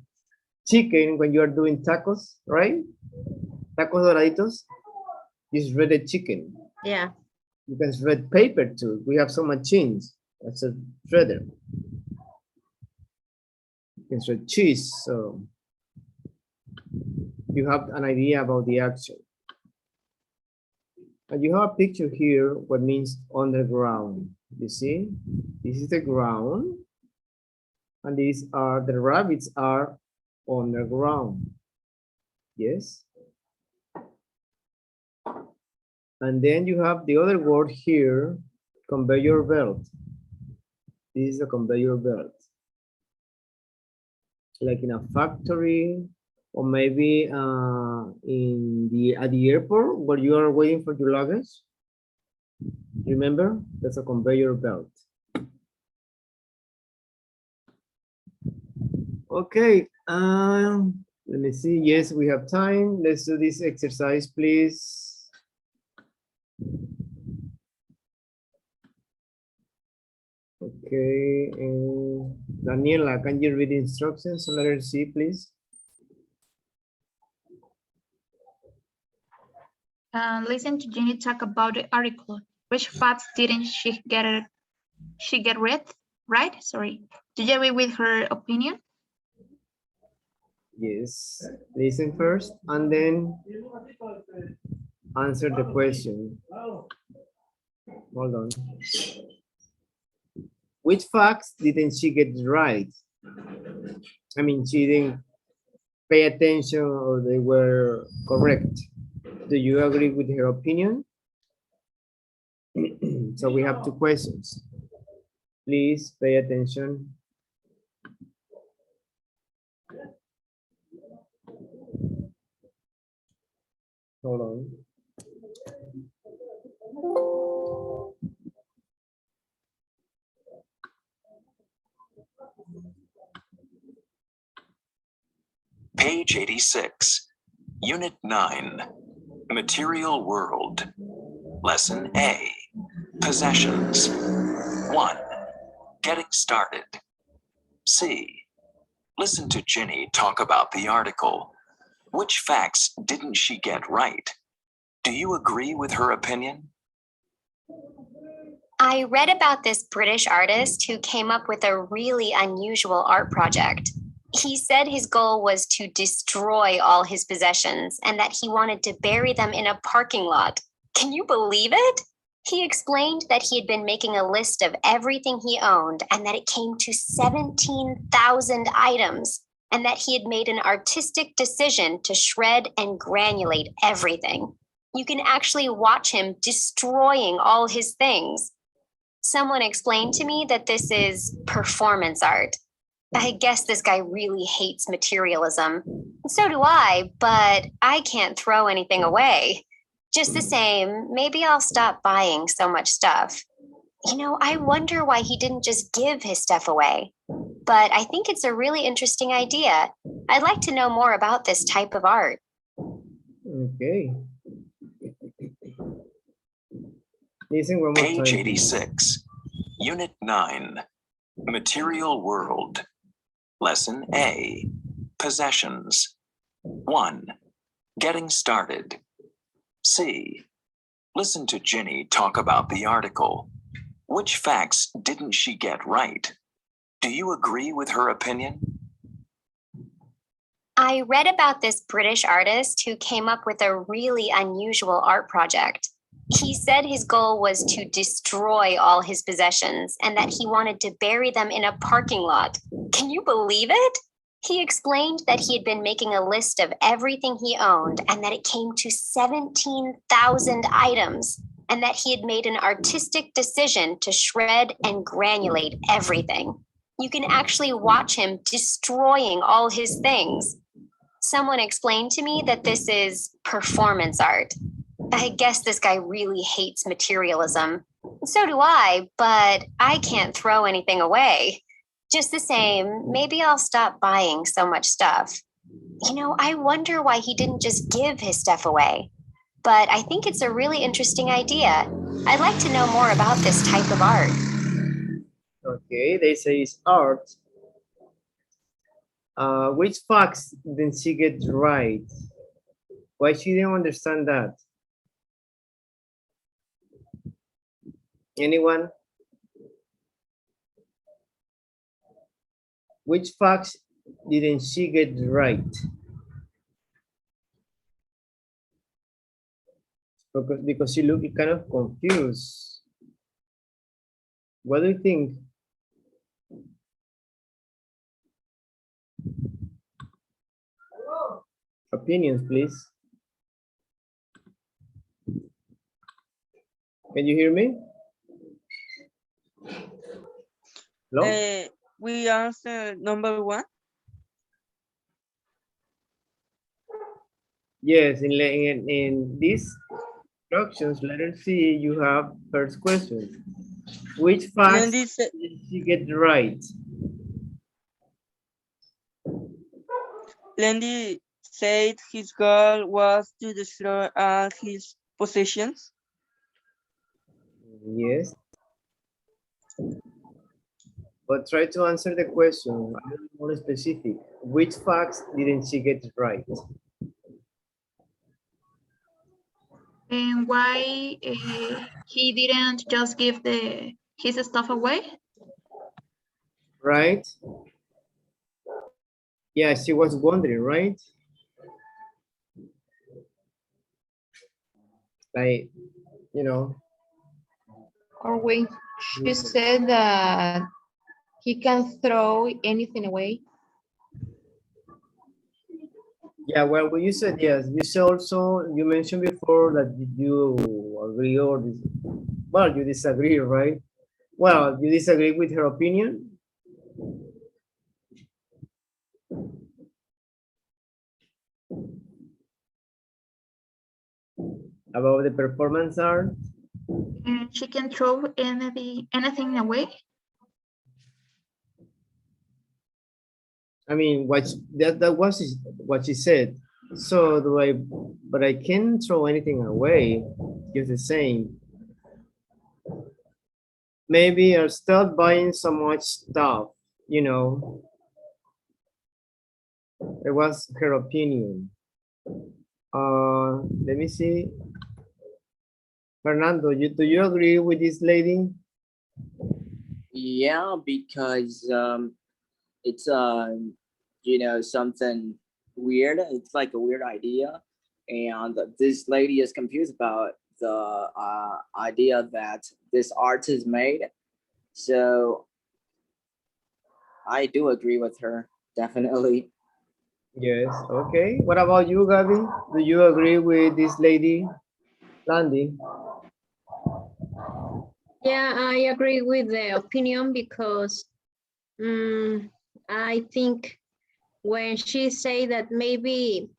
chicken when you are doing tacos, right? Tacos doraditos. You shred the chicken. Yeah. You can shred paper too. We have some machines. That's a shredder. You can shred cheese. So you have an idea about the action. And you have a picture here, what means underground. You see, this is the ground. And these are, the rabbits are underground. Yes. And then you have the other word here, conveyor belt. This is a conveyor belt. Like in a factory, or maybe at the airport where you are waiting for your luggage. Remember, that's a conveyor belt. Okay, let me see. Yes, we have time. Let's do this exercise, please. Okay, Daniela, can you read the instructions on letter C, please? Listen to Jenny talk about the article. Which facts didn't she get right? Sorry. Do you agree with her opinion? Yes, listen first and then answer the question. Hold on. Which facts didn't she get right? I mean, she didn't pay attention or they were correct. Do you agree with her opinion? So we have two questions. Please pay attention. Hold on. Page 86, Unit 9, Material World, Lesson A, Possessions. 1, Getting Started. C, listen to Ginny talk about the article. Which facts didn't she get right? Do you agree with her opinion? I read about this British artist who came up with a really unusual art project. He said his goal was to destroy all his possessions and that he wanted to bury them in a parking lot. Can you believe it? He explained that he had been making a list of everything he owned and that it came to 17,000 items, and that he had made an artistic decision to shred and granulate everything. You can actually watch him destroying all his things. Someone explained to me that this is performance art. I guess this guy really hates materialism. So do I, but I can't throw anything away. Just the same, maybe I'll stop buying so much stuff. You know, I wonder why he didn't just give his stuff away. But I think it's a really interesting idea. I'd like to know more about this type of art. Okay. Listen one more Page time. 86, Unit 9, Material World, Lesson A, possessions. 1. Getting started. C. Listen to Ginny talk about the article. Which facts didn't she get right? Do you agree with her opinion? I read about this British artist who came up with a really unusual art project. He said his goal was to destroy all his possessions and that he wanted to bury them in a parking lot. Can you believe it? He explained that he had been making a list of everything he owned and that it came to 17,000 items, and that he had made an artistic decision to shred and granulate everything. You can actually watch him destroying all his things. Someone explained to me that this is performance art. I guess this guy really hates materialism. So do I, but I can't throw anything away. Just the same, maybe I'll stop buying so much stuff. You know, I wonder why he didn't just give his stuff away. But I think it's a really interesting idea. I'd like to know more about this type of art. Okay, they say it's art. Which facts didn't she get right? Why she didn't understand that? Anyone? Which facts didn't she get right? Because she looked kind of confused. What do you think? Opinions, please. Can you hear me? Hello? We answer number 1. Yes, in these instructions, letter C, you have first question. Which facts Lendi sa- did she get right? Lendi said his goal was to destroy all his possessions. Yes. But try to answer the question, a little more specific. Which facts didn't she get right? And why he didn't just give his stuff away? Right? Yeah, she was wondering, right? Like, you know. Or when she said that he can throw anything away. Yeah, well, you said yes. You said also, you mentioned before that you agree or, well, you disagree, right? Well, you disagree with her opinion? About the performance art? And she can throw anything away? I mean, that was what she said. So but I can't throw anything away. It's the same. Maybe I'll start buying so much stuff, you know. It was her opinion. Let me see. Fernando, do you agree with this lady? Yeah, because it's you know, something weird. It's like a weird idea, and this lady is confused about the idea that this art is made. So I do agree with her, definitely. Yes, okay. What about you, Gabby? Do you agree with this lady, Landy? Yeah, I agree with the opinion because I think when she say that maybe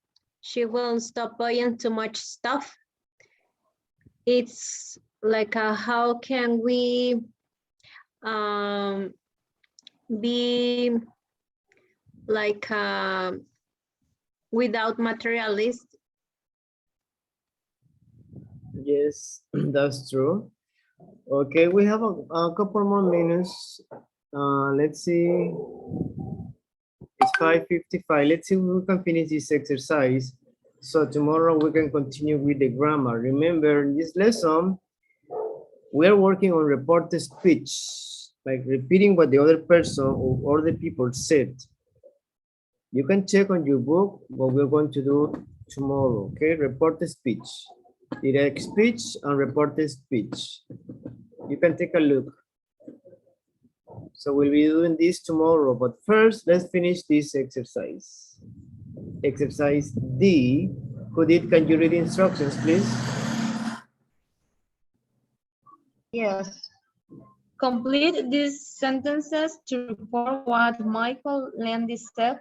she will stop buying too much stuff, it's like how can we be like without materialist? Yes, that's true. Okay, we have a couple more minutes. Let's see. It's 5:55. Let's see if we can finish this exercise. So tomorrow we can continue with the grammar. Remember, in this lesson, we are working on reported speech, like repeating what the other person or other people said. You can check on your book what we're going to do tomorrow, okay? Reported speech, direct speech and reported speech. You can take a look. So we'll be doing this tomorrow, but first let's finish this exercise. Exercise D. Judith, can you read instructions, please? Yes. Complete these sentences to report what Michael Landis said.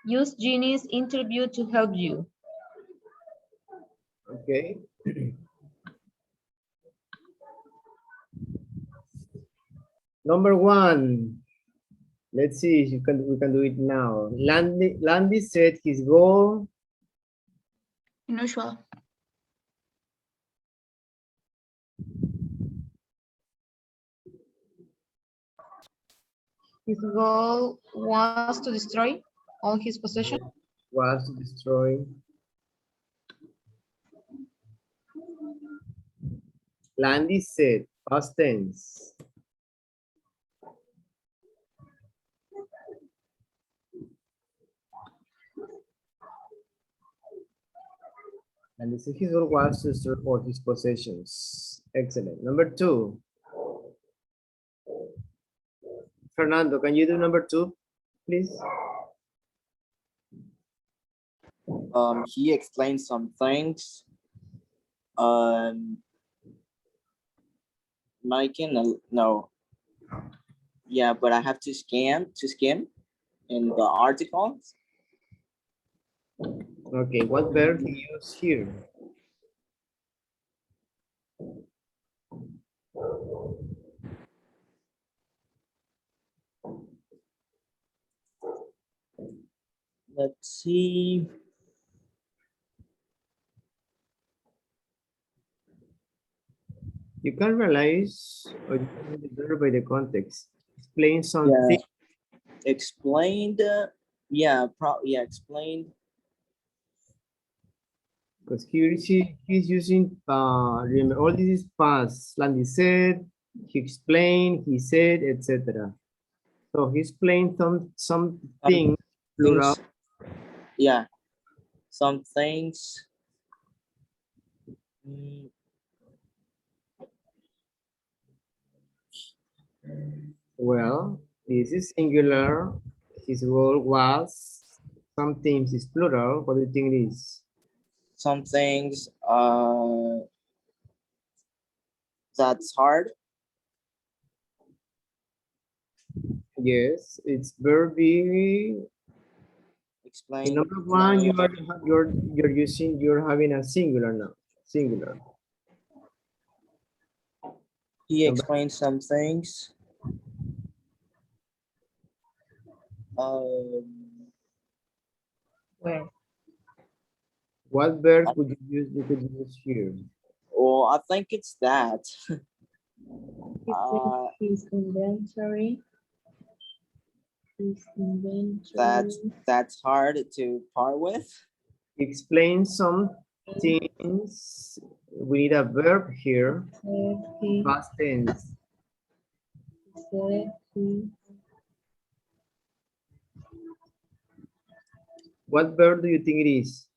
Use Jeannie's interview to help you. Okay. Number 1. Let's see if we can do it now. Landy said his goal. Unusual. His goal was to destroy all his possessions. Was to destroy. Landy said, past tense. And this his goal was to destroy all his possessions. Excellent. Number 2. Fernando, can you do number 2, please? He explained some things. Mike, no. Yeah, but I have to skim in the article. Okay, what verb do you use here? Let's see. You can realize or you can read the verb by the context. Explain something. Yeah. Explained. Yeah, explained. Because here he's using remember all this is past. Landy said, he explained, he said, etc. So he's playing something plural. Yeah, some things. Well, this is singular. His role was. Some things is plural. What do you think it is? Some things that's hard. Yes, it's verbi. Explain. In number 1, you're having a singular now. Singular. He explained some things. Where? What verb could you use? You could use here. Well, I think it's that. His inventory. His inventory. That's hard to part with. Explain some things. We need a verb here. Past tense. What verb do you think it is?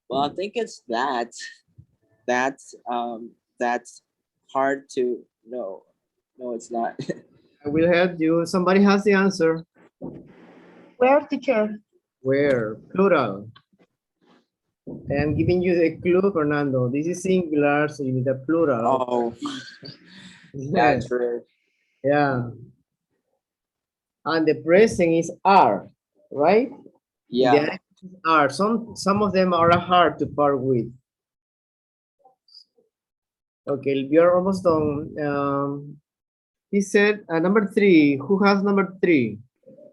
Well, I think it's that. That's hard to know. No, it's not. I will help you. Somebody has the answer. Where, teacher? Where? Plural. I'm giving you the clue, Fernando. This is singular, so you need a plural. Oh, that's true. Yeah. And the present is are, right? Yeah. The actions are. Some of them are hard to part with. Okay, we are almost done. He said number 3. Who has number 3?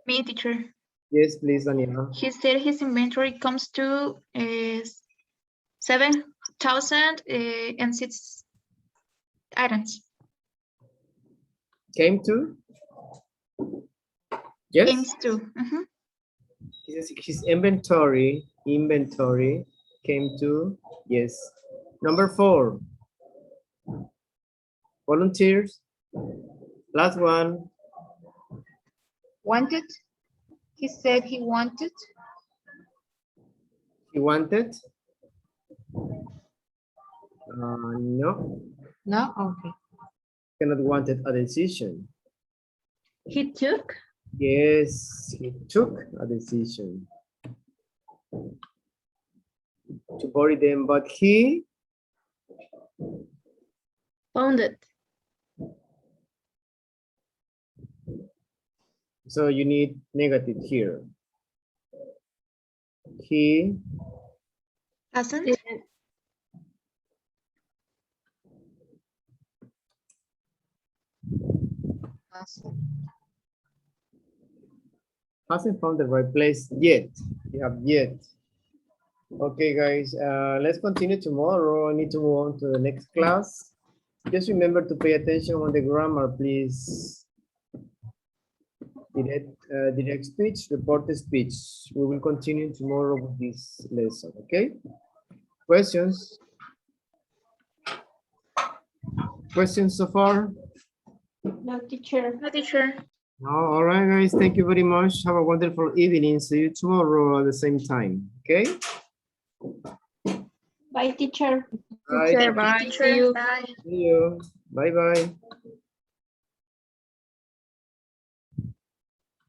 Me, teacher. Yes, please, Daniela. He said his inventory comes to 7,006 items. Came to? Yes. Games too. Mhm. His inventory came to, yes. Number 4. Volunteers. Last one. Wanted? He said he wanted. He wanted. No, No? Okay. cannot wanted a decision. He took. Yes, he took a decision to bury them, but he Found it. so you need negative here. He Hasn't? hasn't found the right place yet. You have yet. Okay, guys, let's continue tomorrow. I need to move on to the next class. Just remember to pay attention on the grammar, please. Direct speech, reported speech. We will continue tomorrow with this lesson, okay? Questions? Questions so far? No, teacher. No, teacher. No, all right, guys. Thank you very much. Have a wonderful evening. See you tomorrow at the same time, okay? Bye, teacher. Bye. Teacher, bye. See you. Bye. See you. Bye-bye.